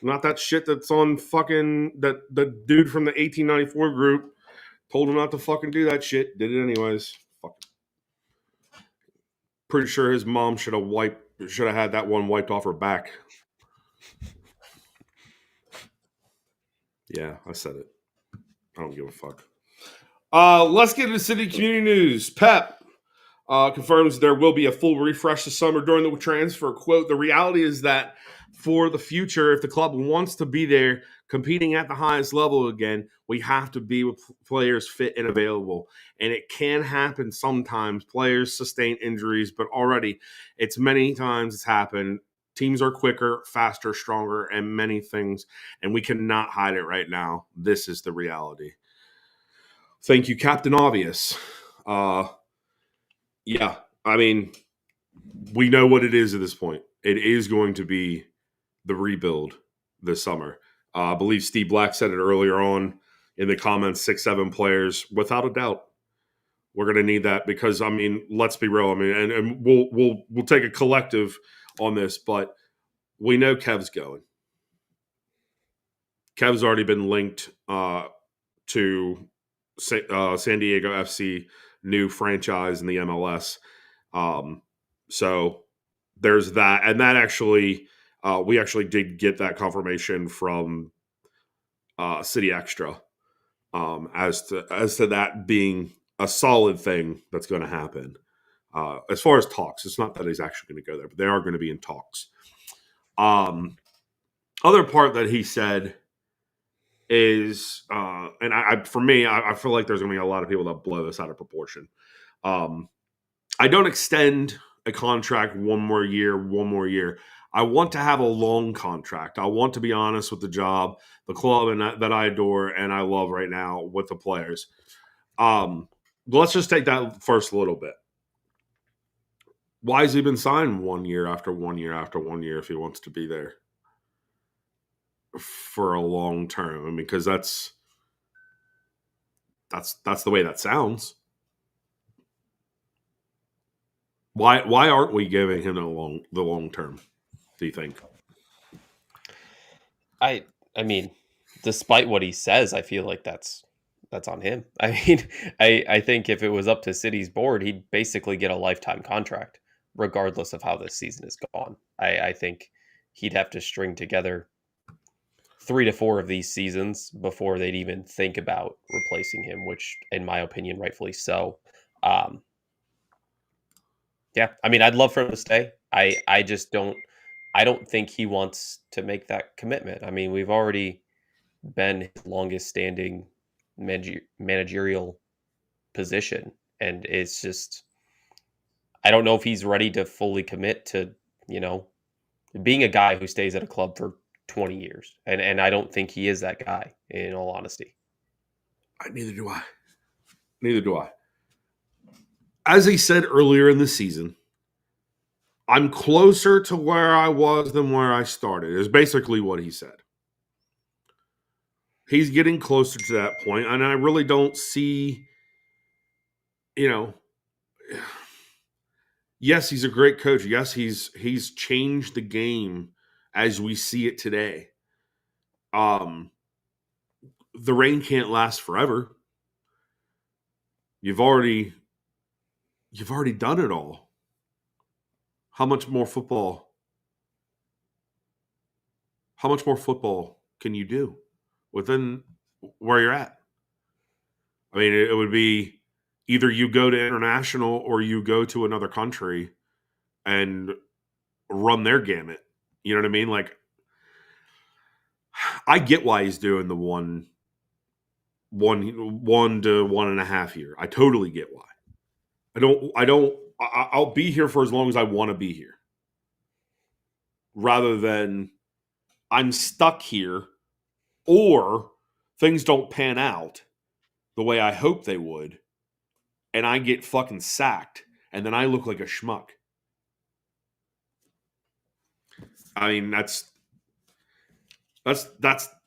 Not that shit that's on fucking that the dude from the 1894 group told him not to fucking do that shit. Did it anyways. Fuck. Pretty sure his mom should have had that one wiped off her back. Yeah, I said it. I don't give a fuck. Let's get into city community news. Pep confirms there will be a full refresh this summer during the transfer. Quote, the reality is that for the future, if the club wants to be there competing at the highest level again, we have to be with players fit and available. And it can happen sometimes. Players sustain injuries, but already it's many times it's happened. Teams are quicker, faster, stronger, and many things. And we cannot hide it right now. This is the reality. Thank you, Captain Obvious. Yeah, I mean, we know what it is at this point. It is going to be the rebuild this summer. I believe Steve Black said it earlier on in the comments, 6-7 players, without a doubt. We're going to need that because, I mean, let's be real. I mean, and we'll take a collective on this, but we know Kev's going. Kev's already been linked to San Diego FC, new franchise in the MLS. So there's that. And that actually, we actually did get that confirmation from City Extra as to that being a solid thing that's going to happen. As far as talks, it's not that he's actually going to go there, but they are going to be in talks. Other part that he said is, and for me, I feel like there's going to be a lot of people that blow this out of proportion. I don't extend a contract one more year. I want to have a long contract. I want to be honest with the job, the club, and that I adore and I love right now with the players. Let's just take that first a little bit. Why has he been signed 1 year after 1 year after 1 year if he wants to be there for a long term? I mean, because that's the way that sounds. Why aren't we giving him the long term? Do you think? I mean, despite what he says, I feel like that's on him. I mean, I think if it was up to City's board, he'd basically get a lifetime contract, regardless of how this season is gone. I think he'd have to string together 3 to 4 of these seasons before they'd even think about replacing him, which, in my opinion, rightfully so. Yeah, I mean, I'd love for him to stay. I just don't. I don't think he wants to make that commitment. I mean, we've already been his longest standing managerial position, and it's just, I don't know if he's ready to fully commit to, being a guy who stays at a club for 20 years. And I don't think he is that guy, in all honesty. Neither do I. As he said earlier in the season, I'm closer to where I was than where I started, is basically what he said. He's getting closer to that point, and I really don't see, you know, yes, he's a great coach. Yes, he's changed the game as we see it today. The rain can't last forever. You've already done it all. How much more football? How much more football can you do within where you're at? I mean, it would be either you go to international or you go to another country and run their gamut. You know what I mean? Like, I get why he's doing the one to 1.5 year. I totally get why. I'll be here for as long as I want to be here. Rather than I'm stuck here or things don't pan out the way I hope they would and I get fucking sacked and then I look like a schmuck. I mean, that's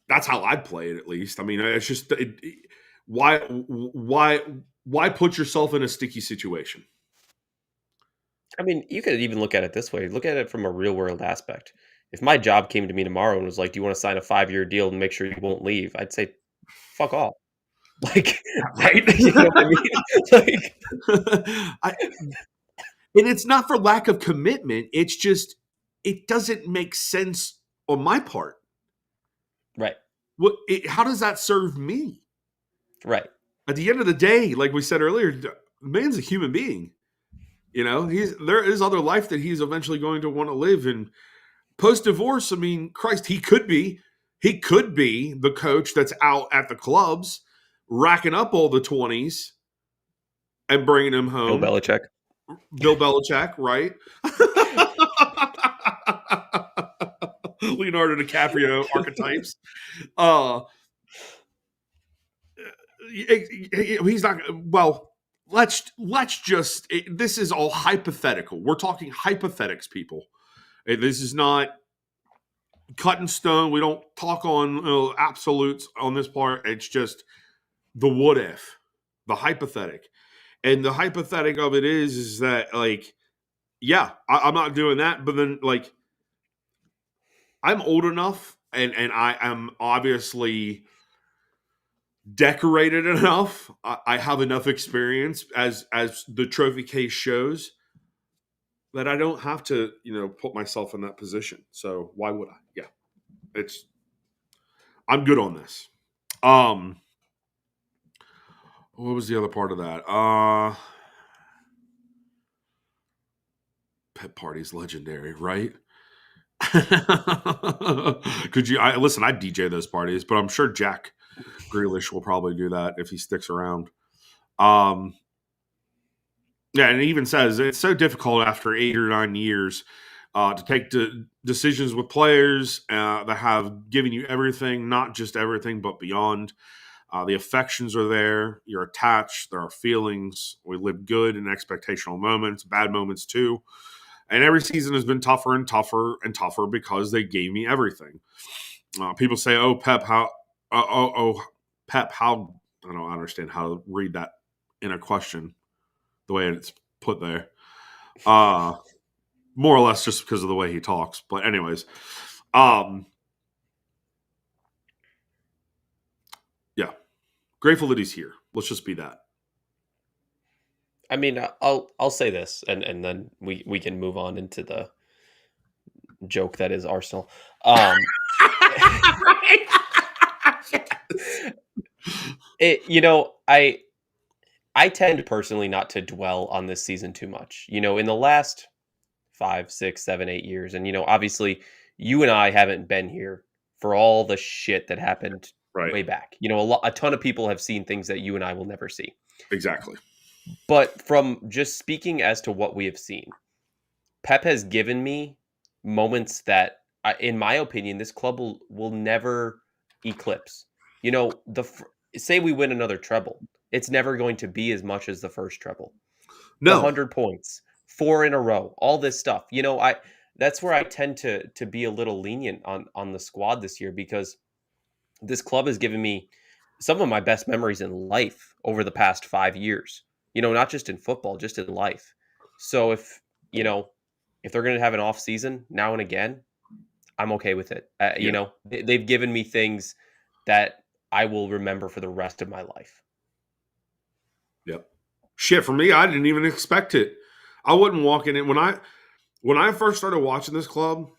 how I'd play it, at least. I mean, it's just why put yourself in a sticky situation? I mean, you could even look at it this way. Look at it from a real world aspect. If my job came to me tomorrow and was like, "Do you want to sign a 5-year deal and make sure you won't leave?" I'd say, "Fuck off." Like, Right? you know what I mean? Like, and it's not for lack of commitment. It's just it doesn't make sense on my part. right, How does that serve me? right. At the end of the day, like we said earlier, the man's a human being. You know, there is other life that he's eventually going to want to live. And post divorce, I mean, Christ, he could be the coach that's out at the clubs racking up all the 20s and bringing them home. Bill Belichick, right? Leonardo DiCaprio archetypes. He's not. Well, let's just. This is all hypothetical. We're talking hypothetics, people. This is not cut in stone. We don't talk on absolutes on this part. It's just the what if, the hypothetic. And the hypothetic of it is that, like, yeah, I'm not doing that. But then, like, I'm old enough and I am obviously decorated enough. I have enough experience as the trophy case shows that I don't have to, put myself in that position. So why would I? Yeah. I'm good on this. What was the other part of that? Pet party's legendary, right? Could you? Listen, I DJ those parties, but I'm sure Jack Grealish will probably do that if he sticks around. Yeah, and it even says it's so difficult after 8 or 9 years to take decisions with players that have given you everything, not just everything, but beyond. The affections are there. You're attached. There are feelings. We live good and expectational moments, bad moments too. And every season has been tougher and tougher and tougher because they gave me everything. People say, "Oh, Pep, how? Pep, how?" I don't understand how to read that in a question the way it's put there. More or less just because of the way he talks. But anyways, yeah, grateful that he's here. Let's just be that. I mean, I'll say this, and then we can move on into the joke that is Arsenal. Right. I tend personally not to dwell on this season too much. In the last 5, 6, 7, 8 years, and obviously you and I haven't been here for all the shit that happened Right. way back. A ton of people have seen things that you and I will never see. Exactly. But from just speaking as to what we have seen, Pep has given me moments that, in my opinion, this club will never eclipse. Say we win another treble, it's never going to be as much as the first treble. No. The 100 points, 4 in a row, all this stuff. That's where I tend to be a little lenient on the squad this year because this club has given me some of my best memories in life over the past 5 years. Not just in football, just in life. So if they're going to have an off season now and again, I'm okay with it. Yeah. They've given me things that I will remember for the rest of my life. Yep. Shit, for me, I didn't even expect it. I wasn't walking in when I first started watching this club.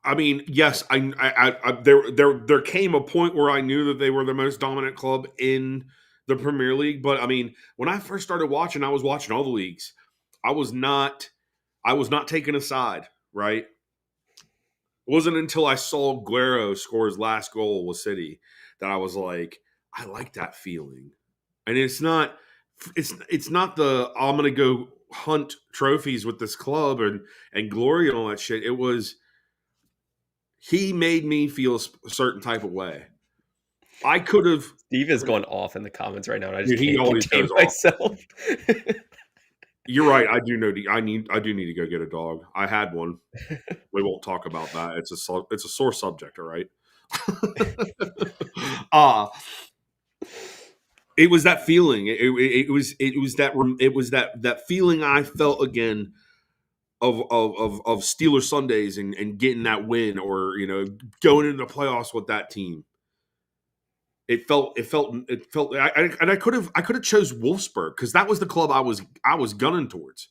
I mean, yes, there came a point where I knew that they were the most dominant club in the Premier League. But I mean, when I first started watching, I was watching all the leagues. I was not taking a side, right? It wasn't until I saw Guerrero score his last goal with City that I was like, I like that feeling. And it's not the I'm gonna go hunt trophies with this club and glory and all that shit. It was he made me feel a certain type of way. I could have. Steve is going off in the comments right now, and I just Dude, he can't always contain goes off. myself. You're right. I do need to go get a dog. I had one. We won't talk about that. It's a sore subject. All right. It was that feeling. It was that feeling I felt again of Steeler Sundays and getting that win, or going into the playoffs with that team. It felt. I could have chose Wolfsburg because that was the club I was gunning towards.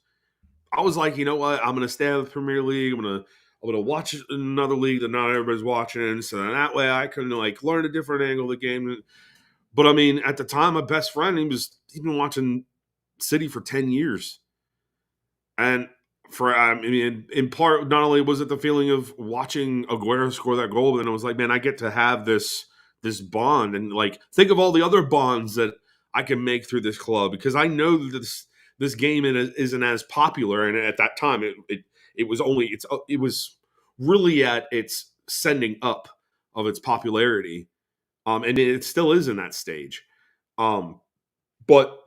I was like, you know what? I'm going to stay in the Premier League. I'm going to watch another league that not everybody's watching, so that way I can learn a different angle of the game. But I mean, at the time, my best friend, he's been watching City for 10 years, and in part, not only was it the feeling of watching Aguero score that goal, but then it was like, man, I get to have this bond, and think of all the other bonds that I can make through this club, because I know that this game isn't as popular, and at that time it was really at its sending up of its popularity, and it still is in that stage, but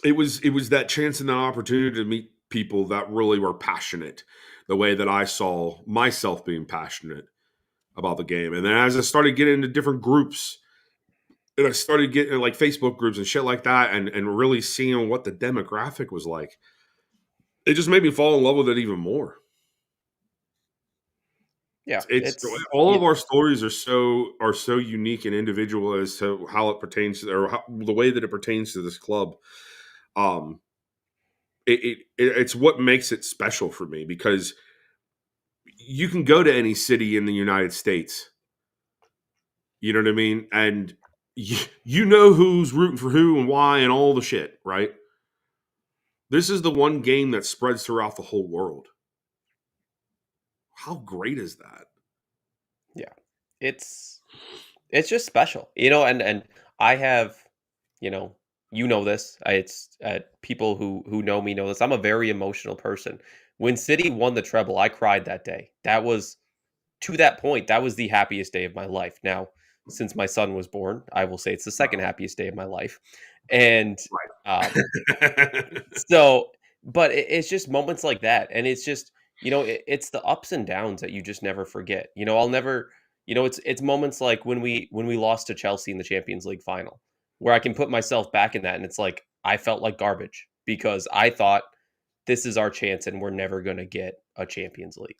it was that chance and that opportunity to meet people that really were passionate, the way that I saw myself being passionate about the game. And then as I started getting into different groups, and I started getting Facebook groups and shit like that, and really seeing what the demographic was like, it just made me fall in love with it even more. Yeah, It's all of our stories are so unique and individual as to how it pertains to, or the way that it pertains to this club. It's what makes it special for me, because you can go to any city in the United States, you know what I mean, and you know who's rooting for who and why and all the shit, right? This is the one game that spreads throughout the whole world. How great is that? Yeah, it's just special, and I have, this. It's people who know me know this. I'm a very emotional person. When City won the treble, I cried that day. That was, to that point, that was the happiest day of my life. Now, since my son was born, I will say it's the second happiest day of my life. And so, but it's just moments like that. And it's just, it's the ups and downs that you just never forget. I'll never, it's moments like when we lost to Chelsea in the Champions League final, where I can put myself back in that. And it's like, I felt like garbage because I thought this is our chance and we're never going to get a Champions League.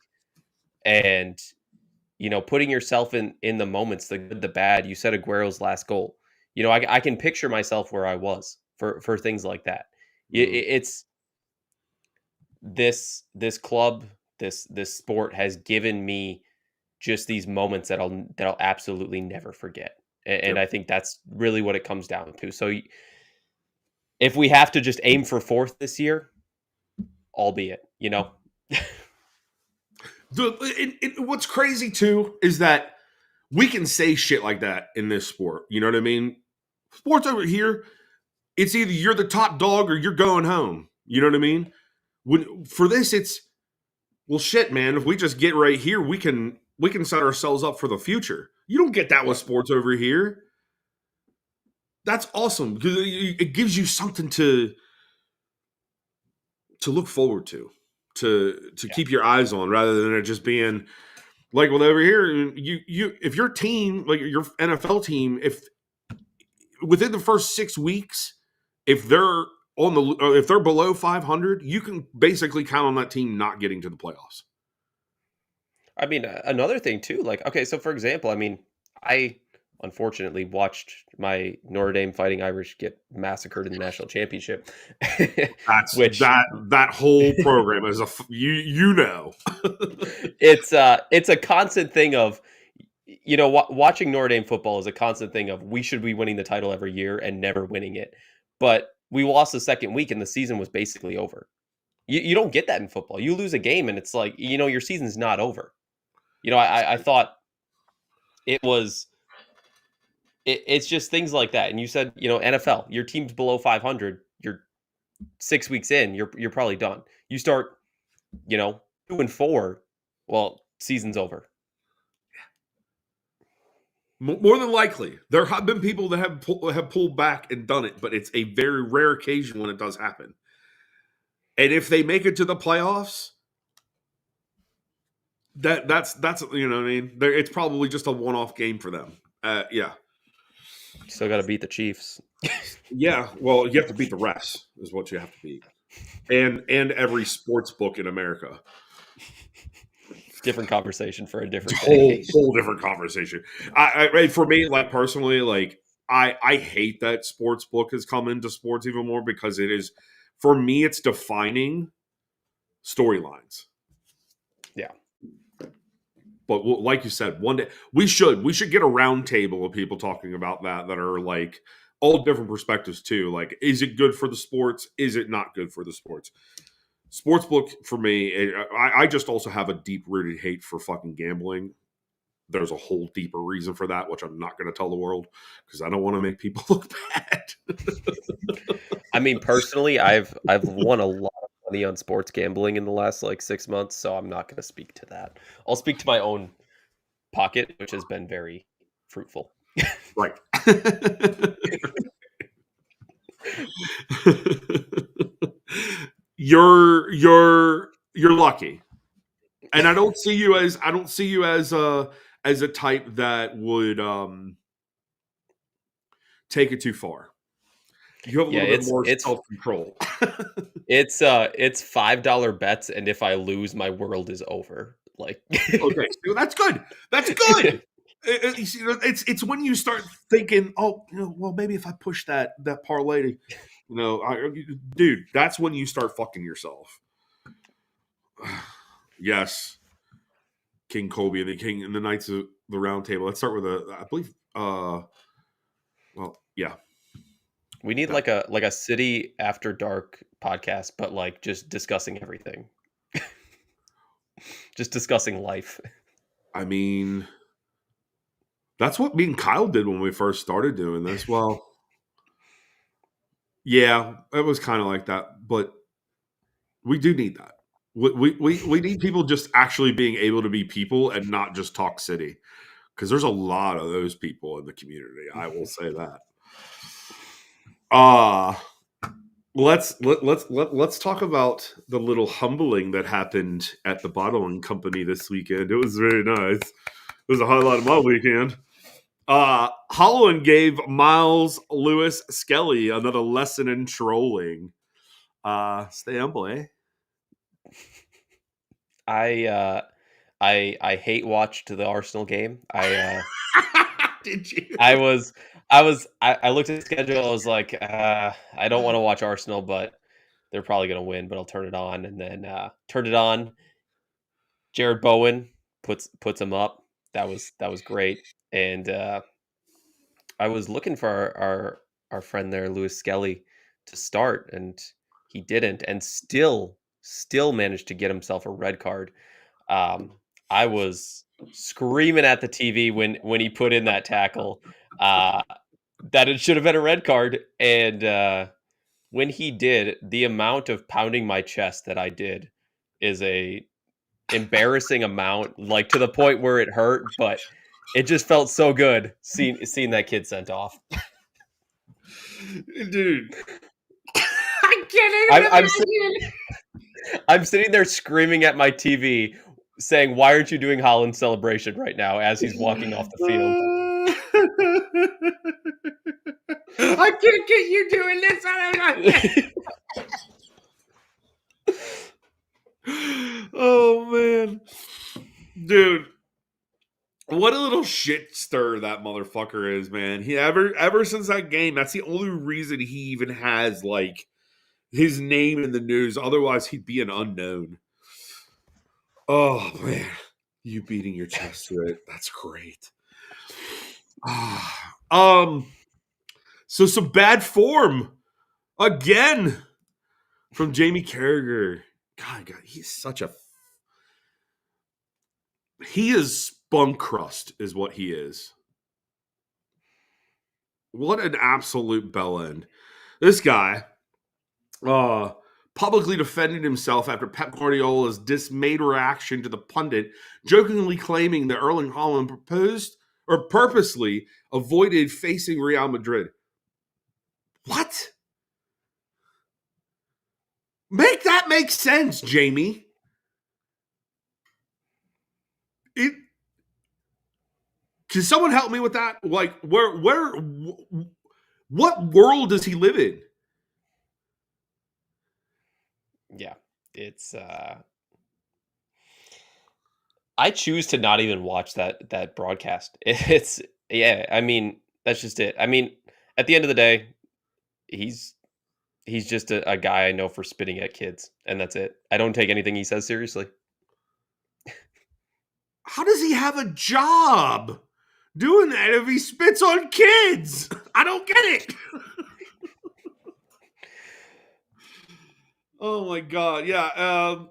And, putting yourself in the moments, the good, the bad. You said Aguero's last goal. I can picture myself where I was for things like that. It's this club, this sport has given me just these moments that I'll absolutely never forget. And I think that's really what it comes down to. So if we have to just aim for fourth this year, albeit, What's crazy too is that we can say shit like that in this sport. You know what I mean? Sports over here, it's either you're the top dog or you're going home. You know what I mean? For this, it's, well, shit, man. If we just get right here, we can set ourselves up for the future. You don't get that with sports over here. That's awesome because it gives you something to look forward to keep your eyes on, rather than it just being like, well, over here, you if your team, like your NFL team, if within the first 6 weeks, if they're if they're below 500, you can basically count on that team not getting to the playoffs. I mean, another thing too, like, okay, so for example, I mean, I unfortunately watched my Notre Dame Fighting Irish get massacred in the national championship, That's which that whole program is you know. it's a constant thing of, watching Notre Dame football is a constant thing of we should be winning the title every year and never winning it, but we lost the second week and the season was basically over. You don't get that in football. You lose a game and it's like, your season's not over. I thought it was. It's just things like that. And you said, NFL, your team's below 500. You're 6 weeks in. You're probably done. You start, 2-4. Well, season's over. More than likely, there have been people that have pulled back and done it, but it's a very rare occasion when it does happen. And if they make it to the playoffs, that's you know what I mean. It's probably just a one-off game for them. Yeah. Still got to beat the Chiefs. Yeah, well, you have to beat the rest is what you have to beat, and every sports book in America. Different conversation for a different whole different conversation. I for me, like personally, like I hate that sports book has come into sports even more because it is, for me, it's defining storylines. Yeah. But like you said, one day we should get a round table of people talking about that are like all different perspectives too. Like, is it good for the sports? Is it not good for the sports? Sportsbook for me, I just also have a deep rooted hate for fucking gambling. There's a whole deeper reason for that, which I'm not going to tell the world because I don't want to make people look bad. I mean, personally, I've won a lot of money on sports gambling in the last like 6 months, so I'm not going to speak to that. I'll speak to my own pocket, which has been very fruitful. Right. You're lucky, and I don't see you as a type that would take it too far. You have a little bit more self-control. It's $5 bets, and if I lose, my world is over. Like, okay, so that's good. That's good. It's when you start thinking, oh, well, maybe if I push that parlay, dude, that's when you start fucking yourself. Yes, King Colby and the Knights of the Round Table. Let's start with I believe. Well, yeah. We need like a City After Dark podcast, but like just discussing everything. Just discussing life. I mean, that's what me and Kyle did when we first started doing this. Well, yeah, it was kind of like that, but we do need that. We need people just actually being able to be people and not just talk city, because there's a lot of those people in the community. I will say that. Let's talk about the little humbling that happened at the bottling company this weekend. It was very nice. It was a highlight of my weekend. Holland gave Miles Lewis Skelly another lesson in trolling. Stay humble, eh? I hate watched the Arsenal game. Did you? I looked at the schedule. I was like, I don't want to watch Arsenal, but they're probably going to win. But I'll turn it on, and then turned it on. Jared Bowen puts him up. That was great. And I was looking for our friend there, Lewis Skelly, to start, and he didn't, and still managed to get himself a red card. I was screaming at the TV when he put in that tackle that it should have been a red card. And when he did, the amount of pounding my chest that I did is a embarrassing amount, like to the point where it hurt, but it just felt so good seeing that kid sent off. Dude. I can't even I'm sitting there screaming at my TV saying, "Why aren't you doing Holland's celebration right now?" as he's walking off the field. I can't get you doing this. I don't know. Oh man, dude, what a little shit stir that motherfucker is, man. He ever since that game, that's the only reason he even has like his name in the news. Otherwise, he'd be an unknown. Oh man, you beating your chest to it. That's great. So some bad form again from Jamie Carragher. God, he is spunk crust, is what he is. What an absolute bell end. This guy publicly defended himself after Pep Guardiola's dismayed reaction to the pundit, jokingly claiming that Erling Haaland proposed or purposely avoided facing Real Madrid. What? Make that make sense, Jamie. Can someone help me with that? Like, what world does he live in? Yeah, it's I choose to not even watch that broadcast. It's I mean, that's just it. I mean, at the end of the day, he's just a guy I know for spitting at kids, and that's it. I don't take anything he says seriously. How does he have a job doing that if he spits on kids? I don't get it. Oh my god, yeah.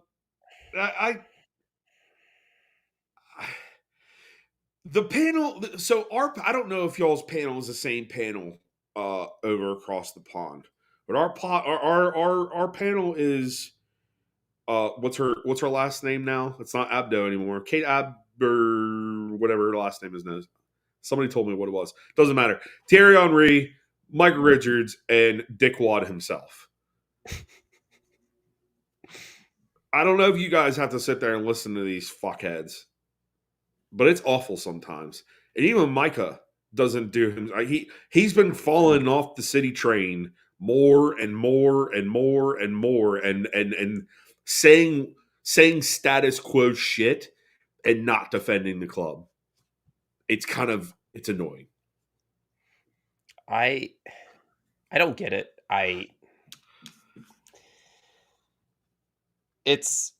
The panel. So I don't know if y'all's panel is the same panel over across the pond, but our panel is what's her last name now? It's not Abdo anymore. Kate Aber, whatever her last name is now. Somebody told me what it was. Doesn't matter. Thierry Henry, Michael Richards, and Dick Wad himself. I don't know if you guys have to sit there and listen to these fuckheads, but it's awful sometimes. And even Micah doesn't do him. He's been falling off the City train more and more and more and more, and saying status quo shit and not defending the club. It's annoying. I don't get it. I just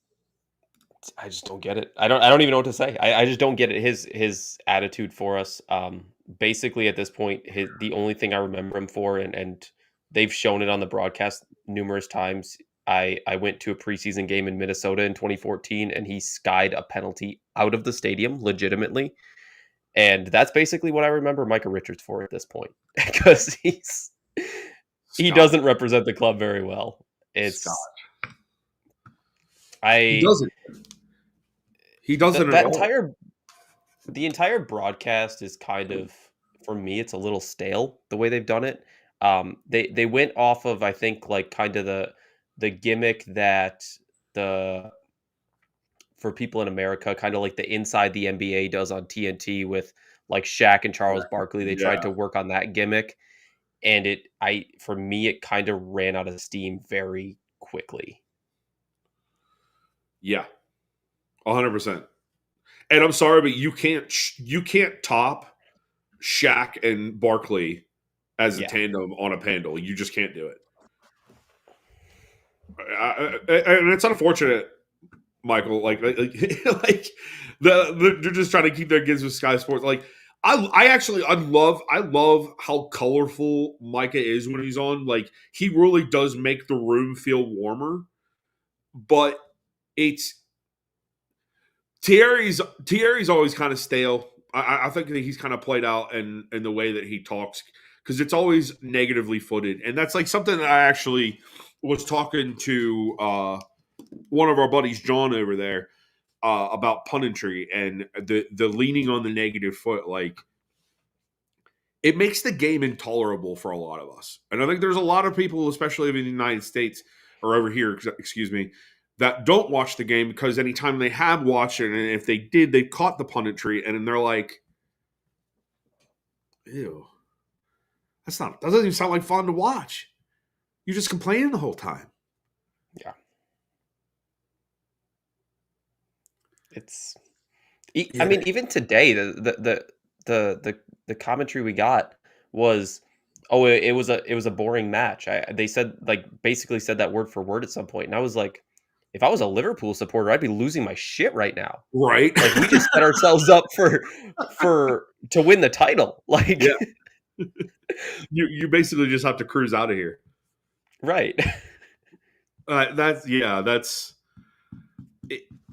don't get it. I don't even know what to say. I just don't get it. His attitude for us. Basically at this point, the only thing I remember him for, and they've shown it on the broadcast numerous times. I went to a preseason game in Minnesota in 2014, and he skied a penalty out of the stadium legitimately. And that's basically what I remember Micah Richards for at this point, because he doesn't represent the club very well. It's he doesn't. He doesn't at all. The entire broadcast is kind of, for me, it's a little stale the way they've done it. They went off of, I think, like kind of the gimmick that for people in America, kind of like the Inside the NBA does on TNT with like Shaq and Charles Barkley. They tried to work on that gimmick, and for me, it kind of ran out of steam very quickly. Yeah, 100%. And I'm sorry, but you can't top Shaq and Barkley as a tandem on a panel. You just can't do it. And it's unfortunate, Michael. Like they're just trying to keep their kids with Sky Sports. Like I love how colorful Micah is when he's on. Like he really does make the room feel warmer. But Thierry's always kind of stale. I think that he's kind of played out in the way that he talks, because it's always negatively footed. And that's like something that I actually was talking to one of our buddies, John, over there about punditry and the leaning on the negative foot. Like it makes the game intolerable for a lot of us. And I think there's a lot of people, especially in the United States or over here, excuse me, that don't watch the game because anytime they have watched it, and if they did, they caught the punditry, and they're like, ew, that doesn't even sound like fun to watch. You're just complaining the whole time. Yeah. I mean, even today, the commentary we got was, oh, it was a boring match. They said, like, basically said that word for word at some point, and I was like, if I was a Liverpool supporter, I'd be losing my shit right now. Right? Like, we just set ourselves up to win the title. Like, yeah. You basically just have to cruise out of here. Right. That's.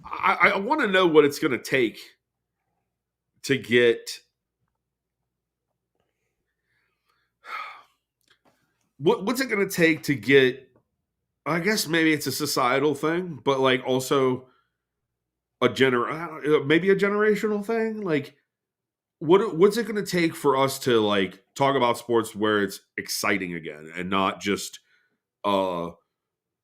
I want to know what it's going to take to get. What's it going to take to get? I guess maybe it's a societal thing, but like also maybe a generational thing. Like, what's it going to take for us to like talk about sports where it's exciting again and not just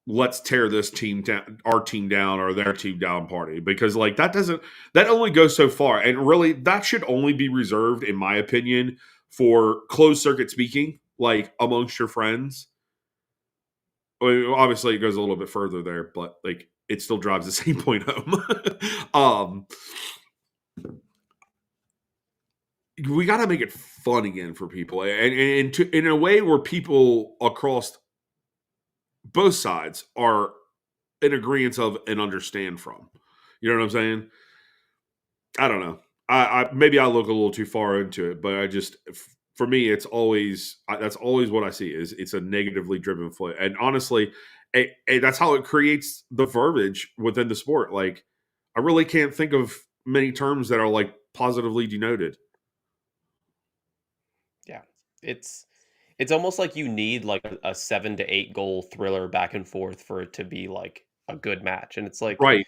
let's tear this team down, our team down, or their team down party, because like that only goes so far, and really that should only be reserved, in my opinion, for closed circuit speaking, like amongst your friends. I mean, obviously, it goes a little bit further there, but like it still drives the same point home. We got to make it fun again for people, and in a way where people across both sides are in agreement of and understand from. You know what I'm saying? I don't know. I maybe I look a little too far into it, but I just, for me, it's always that's always what I see is it's a negatively driven play, and honestly, that's how it creates the verbiage within the sport. Like, I really can't think of many terms that are like positively denoted. Yeah, it's almost like you need like a 7 to 8 goal thriller back and forth for it to be like a good match, and it's like Right.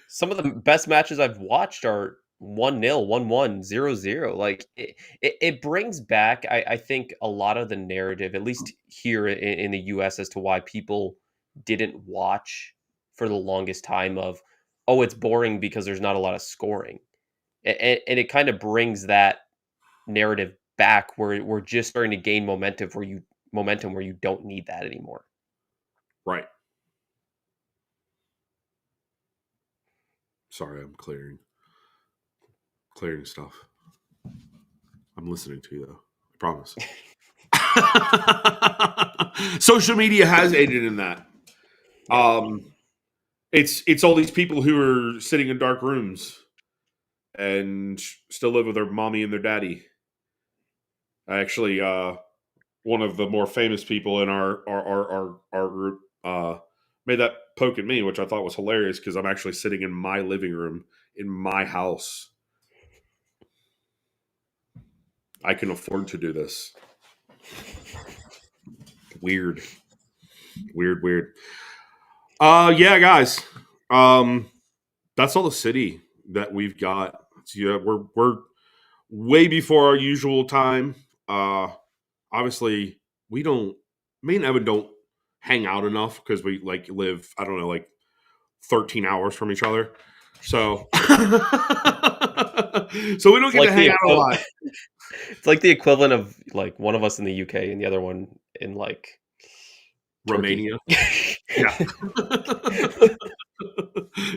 some of the best matches I've watched are 1-0, 1-1, 0-0. Like it brings back, I think, a lot of the narrative, at least here in the US, as to why people didn't watch for the longest time of, oh, it's boring because there's not a lot of scoring. And it kind of brings that narrative back where we're just starting to gain momentum where you don't need that anymore. Right. Sorry, I'm clearing stuff. I'm listening to you, though. I promise. Social media has aided in that. It's all these people who are sitting in dark rooms and still live with their mommy and their daddy. Actually, one of the more famous people in our group made that poke at me, which I thought was hilarious because I'm actually sitting in my living room in my house. I can afford to do this. Weird. Yeah, guys. That's all the city that we've got. So, yeah, we're way before our usual time. Obviously, me and Evan don't hang out enough because we like live, I don't know, like 13 hours from each other. So, so we don't get to hang out a lot. It's like the equivalent of like one of us in the UK and the other one in like Romania. Yeah.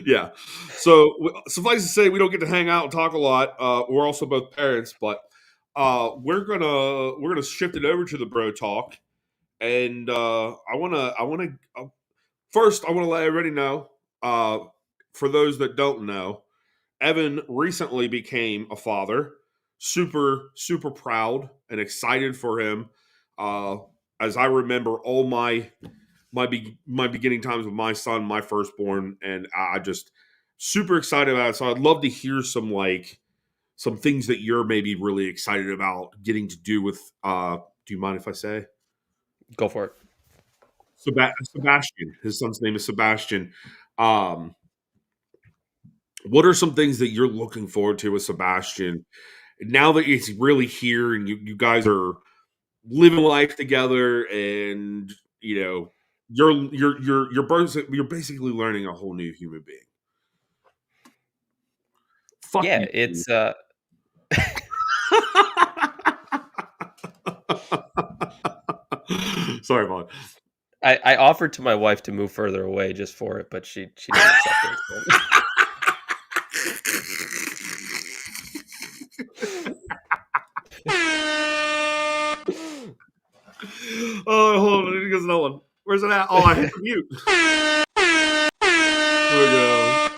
Yeah. So suffice to say, we don't get to hang out and talk a lot. We're also both parents, but we're gonna shift it over to the bro talk, and first I want to let everybody know. For those that don't know, Evan recently became a father. Super proud and excited for him. As I remember all my beginning times with my son, my firstborn, and I just super excited about it. So I'd love to hear some things that you're maybe really excited about getting to do with. Do you mind if I say? Go for it. Sebastian. His son's name is Sebastian. What are some things that you're looking forward to with Sebastian? now that it's really here and you guys are living life together, and you know you're basically learning a whole new human being. Fuck Yeah, you. it's Sorry, Vaughn. I offered to my wife to move further away just for it, but she didn't accept it. Oh, hold on, I need to get another one. Where's it at? Oh, I hit the mute. There we go.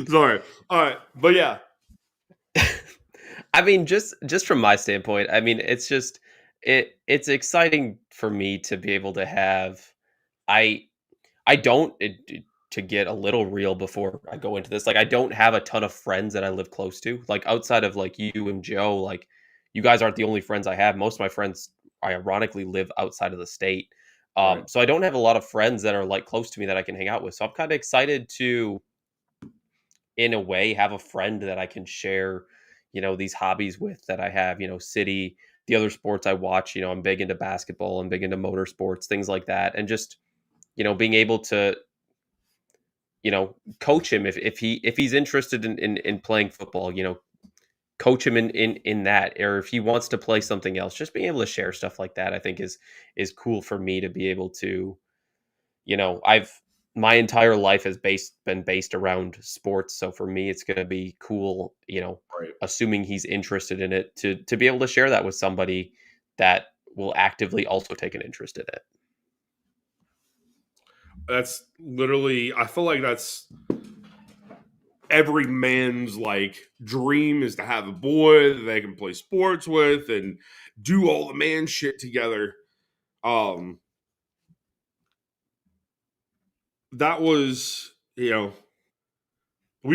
Sorry. All right, but yeah. I mean, just from my standpoint, I mean, it's exciting for me to be able to have. I I don't to get a little real before I go into this. Like, I don't have a ton of friends that I live close to. Like, outside of like you and Joe, like you guys aren't the only friends I have. Most of my friends, ironically, live outside of the state. Right. So I don't have a lot of friends that are like close to me that I can hang out with. So I'm kind of excited to, in a way, have a friend that I can share, these hobbies with that I have, City, the other sports I watch, I'm big into basketball, I'm big into motorsports, things like that. And just, being able to, coach him if he's interested in playing football, coach him in that, or if he wants to play something else, just being able to share stuff like that, I think is cool for me to be able to, I've my entire life has been based around sports. So for me, it's going to be cool, Right. assuming he's interested in it, to be able to share that with somebody that will actively also take an interest in it. That's literally, I feel like that's every man's like dream, is to have a boy that they can play sports with and do all the man shit together. That was, we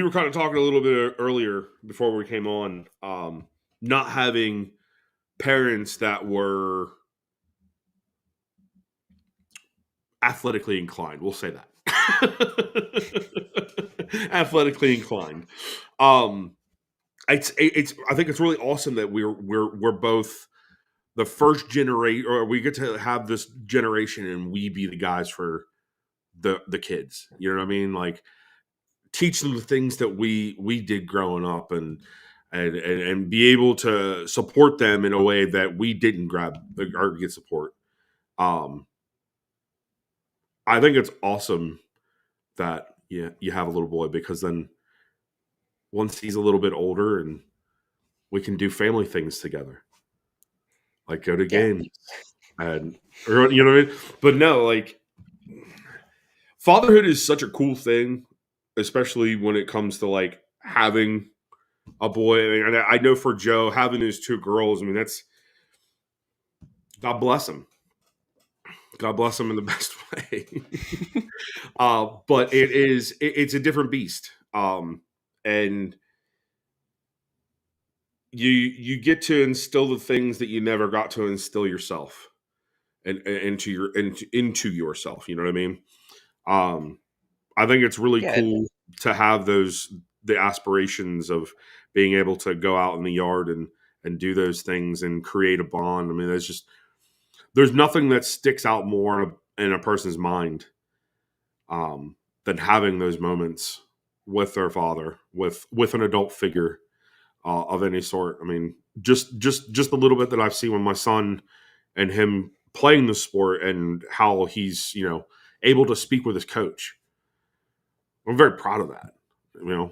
were kind of talking a little bit earlier before we came on, not having parents that were athletically inclined. We'll say that. Athletically inclined. It's I think it's really awesome that we're both the first generation, or we get to have this generation and we be the guys for the kids. You know what I mean? Like, teach them the things that we did growing up, and be able to support them in a way that we didn't grab or get support. Um, I think it's awesome that you have a little boy, because then once he's a little bit older and we can do family things together, like go to Yeah. games and, or, you know what I mean? But no, like, fatherhood is such a cool thing, especially when it comes to like having a boy. And I know for Joe, having his two girls, I mean, that's, God bless him. God bless him in the best way. But it's a different beast. And you get to instill the things that you never got to instill yourself, and into yourself. You know what I mean? I think it's really Yeah. cool to have the aspirations of being able to go out in the yard and do those things and create a bond. I mean, there's nothing that sticks out more in a person's mind, than having those moments with their father, with an adult figure, of any sort. I mean, just a little bit that I've seen with my son and him playing the sport, and how he's able to speak with his coach. I'm very proud of that.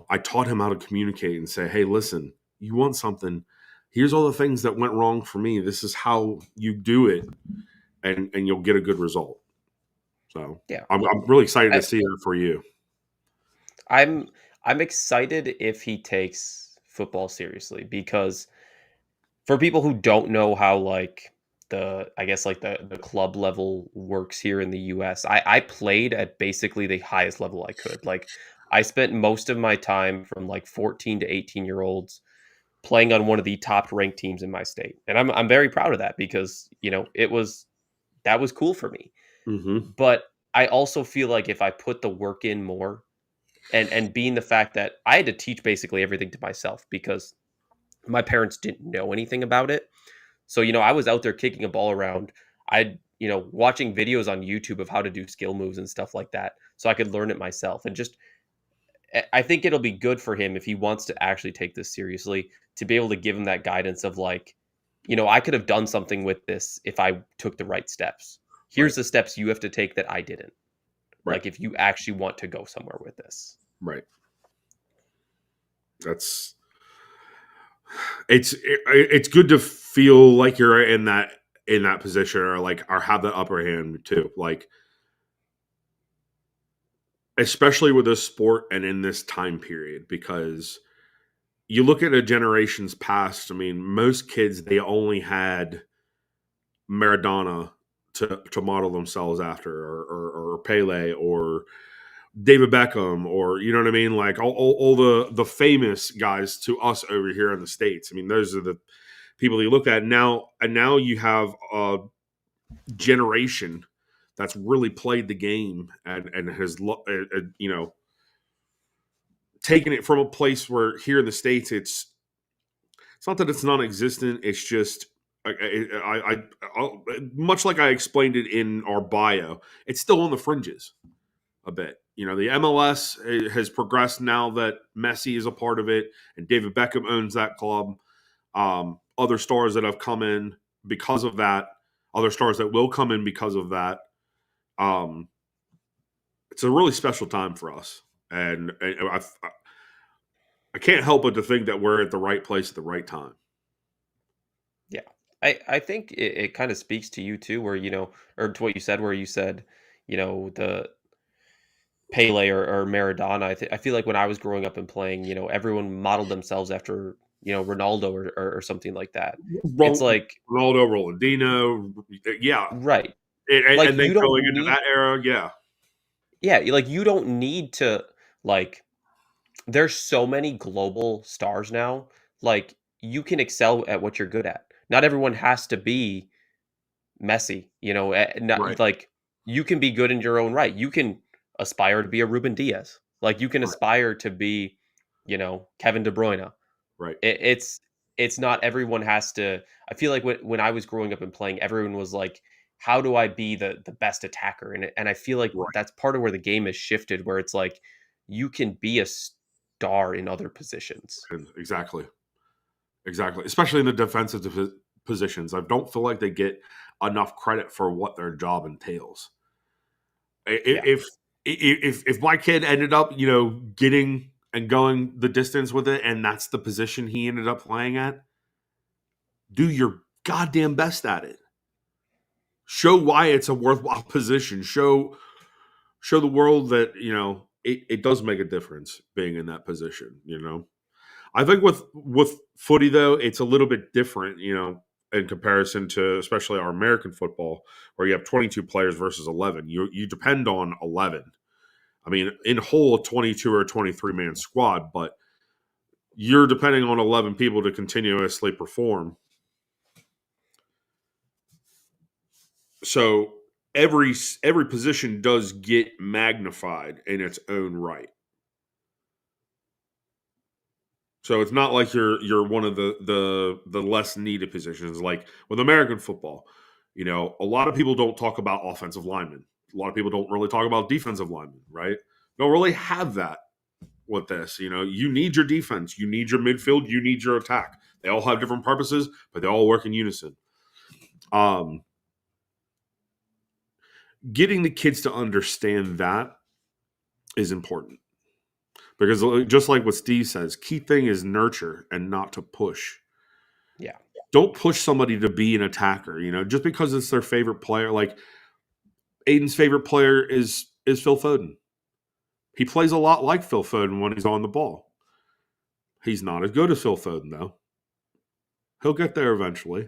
I taught him how to communicate and say, "Hey, listen, you want something? Here's all the things that went wrong for me. This is how you do it, and you'll get a good result." So Yeah. I'm really excited to see it for you. I'm I'm excited if he takes football seriously, because for people who don't know how, like, I guess, like, the club level works here in the US, I played at basically the highest level I could. Like, I spent most of my time from like 14 to 18-year-olds playing on one of the top ranked teams in my state. And I'm very proud of that, because, that was cool for me. Mm-hmm. But I also feel like if I put the work in more, And being the fact that I had to teach basically everything to myself because my parents didn't know anything about it. So, I was out there kicking a ball around. Watching videos on YouTube of how to do skill moves and stuff like that so I could learn it myself. And just, I think it'll be good for him if he wants to actually take this seriously to be able to give him that guidance of like, I could have done something with this if I took the right steps. Here's Right. the steps you have to take that I didn't. Right. Like if you actually want to go somewhere with this. Right. It's good to feel like you're in that position or have that upper hand too. Like, especially with this sport and in this time period, because you look at a generations past. I mean, most kids, they only had Maradona to model themselves after, or Pele, or David Beckham, or you know what I mean, like all the famous guys to us over here in the States. I mean, those are the people you look at now, and now you have a generation that's really played the game and has taken it from a place where here in the States it's not that it's non-existent. It's just much like I explained it in our bio, it's still on the fringes a bit. The MLS has progressed now that Messi is a part of it and David Beckham owns that club. Other stars that have come in because of that, other stars that will come in because of that. It's a really special time for us. And I can't help but to think that we're at the right place at the right time. Yeah. I think it kind of speaks to you too, where, or to what you said, where you said, the Pele or Maradona. I feel like when I was growing up and playing, everyone modeled themselves after, Ronaldo or something like that. It's like, Ronaldo, Rolandino, yeah. right. And then you don't going into need, that era, yeah. yeah, like you don't need to like there's so many global stars now. Like you can excel at what you're good at. Not everyone has to be Messi, Right, not like you can be good in your own right. You can aspire to be a Ruben Diaz. Like you can right, aspire to be, Kevin De Bruyne. right, It's not everyone has to. I feel like when I was growing up and playing, everyone was like, how do I be the best attacker? And I feel like right. that's part of where the game has shifted, where it's like you can be a star in other positions. Exactly. Especially in the defensive positions. I don't feel like they get enough credit for what their job entails. Yeah. If my kid ended up, getting and going the distance with it, and that's the position he ended up playing at, do your goddamn best at it. Show why it's a worthwhile position. Show the world that it does make a difference being in that position. I think with footy though, it's a little bit different. In comparison to especially our American football, where you have 22 players versus 11. You depend on 11. I mean, in whole, a 22 or a 23 man squad, but you're depending on 11 people to continuously perform. So every position does get magnified in its own right. So it's not like you're one of the less needed positions. Like with American football, a lot of people don't talk about offensive linemen. A lot of people don't really talk about defensive linemen, right? Don't really have that with this. You need your defense, you need your midfield, you need your attack. They all have different purposes, but they all work in unison. Getting the kids to understand that is important. Because just like what Steve says, key thing is nurture and not to push. Yeah. Don't push somebody to be an attacker, just because it's their favorite player. Like Aiden's favorite player is Phil Foden. He plays a lot like Phil Foden when he's on the ball. He's not as good as Phil Foden, though. He'll get there eventually.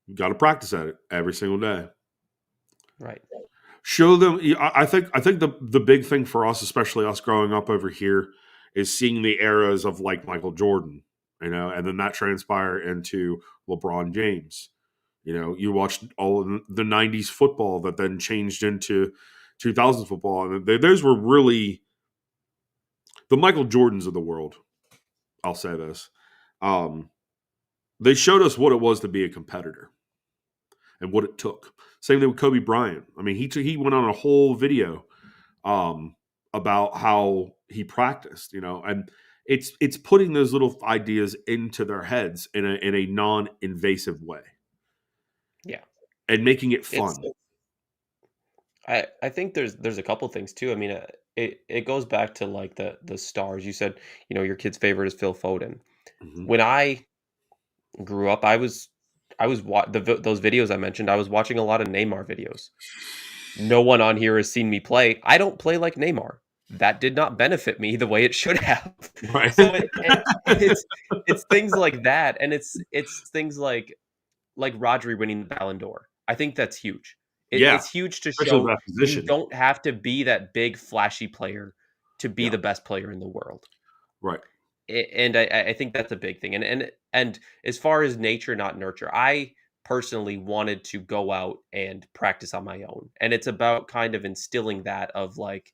You got to practice at it every single day. Right. Show them. I think the big thing for us, especially us growing up over here, is seeing the eras of like Michael Jordan, and then that transpire into LeBron James. You watched all of the 90s football that then changed into 2000s football. And those were really the Michael Jordans of the world, I'll say this. They showed us what it was to be a competitor and what it took. Same thing with Kobe Bryant. I mean, he went on a whole video about how he practiced, and it's putting those little ideas into their heads in a non-invasive way. Yeah. And making it fun. I think there's a couple things too. I mean, it goes back to like the stars. You said, your kid's favorite is Phil Foden. Mm-hmm. When I grew up, those videos I mentioned. I was watching a lot of Neymar videos. No one on here has seen me play. I don't play like Neymar. That did not benefit me the way it should have. Right. So it's things like that, and it's things like Rodri winning the Ballon d'Or. I think that's huge. It's huge to show you don't have to be that big, flashy player to be the best player in the world. Right. And I think that's a big thing. And as far as nature, not nurture, I personally wanted to go out and practice on my own. And it's about kind of instilling that of like,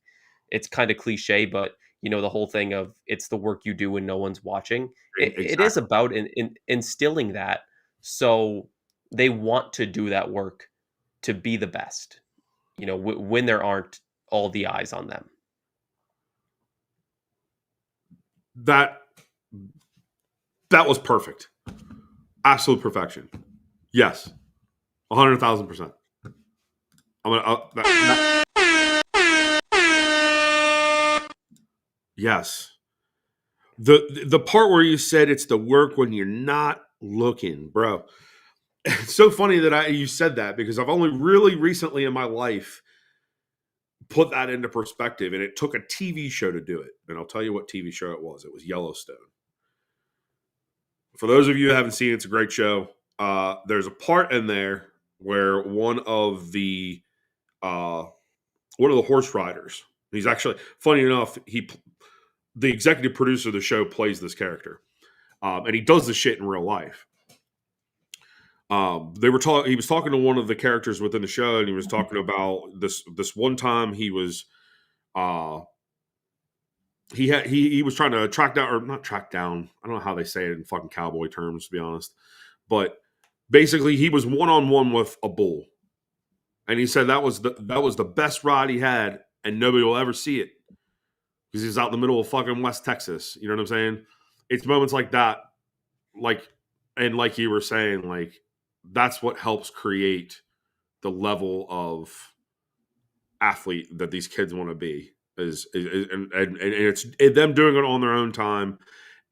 it's kind of cliche, but the whole thing of it's the work you do when no one's watching. It is about instilling that. So they want to do that work to be the best, when there aren't all the eyes on them. That was perfect. Absolute perfection. Yes. 100,000%. Yes. The part where you said it's the work when you're not looking, bro. It's so funny that you said that because I've only really recently in my life put that into perspective, and it took a TV show to do it. And I'll tell you what TV show it was. It was Yellowstone. For those of you who haven't seen it, it's a great show. There's a part in there where one of the horse riders, he's actually, funny enough, the executive producer of the show plays this character. And he does this shit in real life. He was talking to one of the characters within the show, and he was talking about this one time he was he was trying to track down, or not track down, I don't know how they say it in fucking cowboy terms, to be honest, but basically he was one-on-one with a bull, and he said that was the best ride he had, and nobody will ever see it because he's out in the middle of fucking West Texas. You know what I'm saying? It's moments like that, and like you were saying, like, that's what helps create the level of athlete that these kids want to be. And it's them doing it on their own time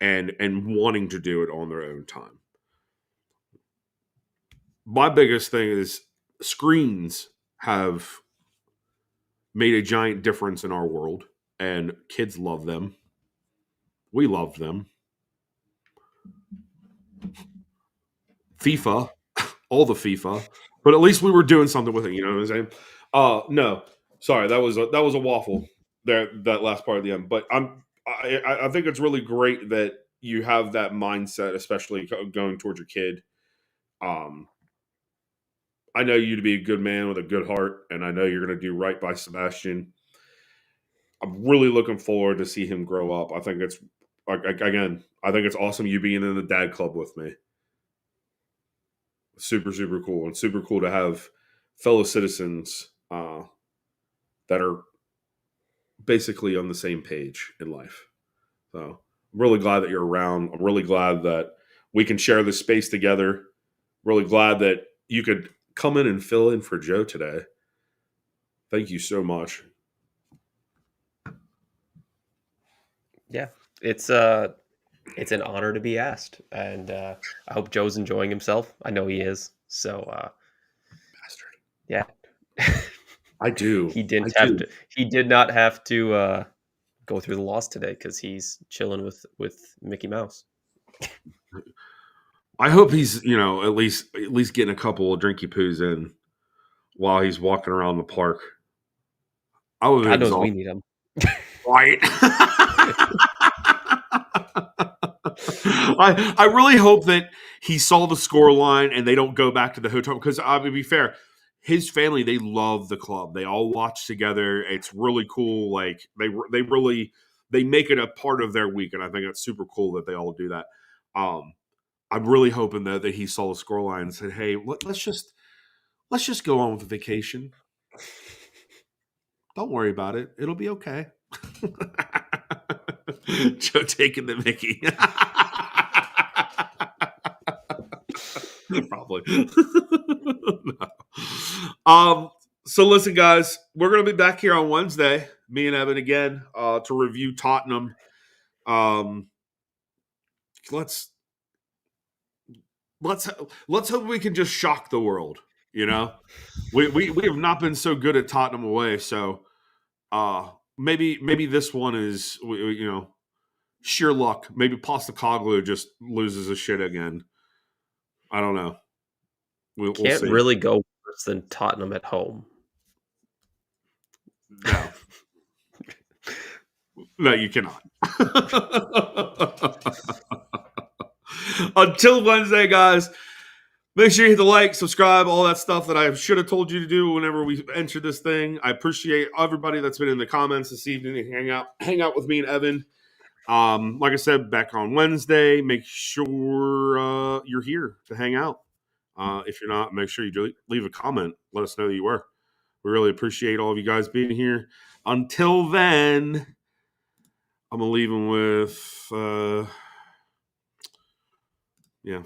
and wanting to do it on their own time. My biggest thing is screens have made a giant difference in our world, and kids love them. We love them. FIFA, all the FIFA, but at least we were doing something with it. You know what I'm saying? No, sorry, that was a waffle there. That last part at the end, but I think it's really great that you have that mindset, especially going towards your kid. I know you to be a good man with a good heart, and I know you're going to do right by Sebastian. I'm really looking forward to see him grow up. I think it's awesome you being in the dad club with me. Super, super cool. And super cool to have fellow citizens that are basically on the same page in life. So I'm really glad that you're around. I'm really glad that we can share this space together. Really glad that you could come in and fill in for Joe today. Thank you so much. Yeah. It's an honor to be asked, and I hope Joe's enjoying himself. I know he is. So, bastard. Yeah, I do. He did not have to go through the loss today because he's chilling with Mickey Mouse. I hope he's at least getting a couple of drinky poos in while he's walking around the park. God knows we need him. Right. I really hope that he saw the score line and they don't go back to the hotel, because to be fair, his family, they love the club. They all watch together. It's really cool. Like they really they make it a part of their week, and I think that's super cool that they all do that. I'm really hoping that he saw the scoreline and said, "Hey, let's just go on with the vacation. Don't worry about it. It'll be okay." Joe taking the Mickey. Probably. No. So listen, guys, we're gonna be back here on Wednesday, me and Evan again, to review Tottenham. Let's hope we can just shock the world. You know, we have not been so good at Tottenham away, so maybe this one is sheer luck. Maybe Postecoglou just loses his shit again. I don't know. We'll Can't see. really go worse than Tottenham at home. No. No, you cannot. Until Wednesday, guys, make sure you hit the like, subscribe, all that stuff that I should have told you to do whenever we enter this thing. I appreciate everybody that's been in the comments this evening and hang out with me and Evan. Like I said, back on Wednesday. Make sure you're here to hang out. If you're not, make sure you leave a comment. Let us know that you were. We really appreciate all of you guys being here. Until then, I'm going to leave them with, yeah.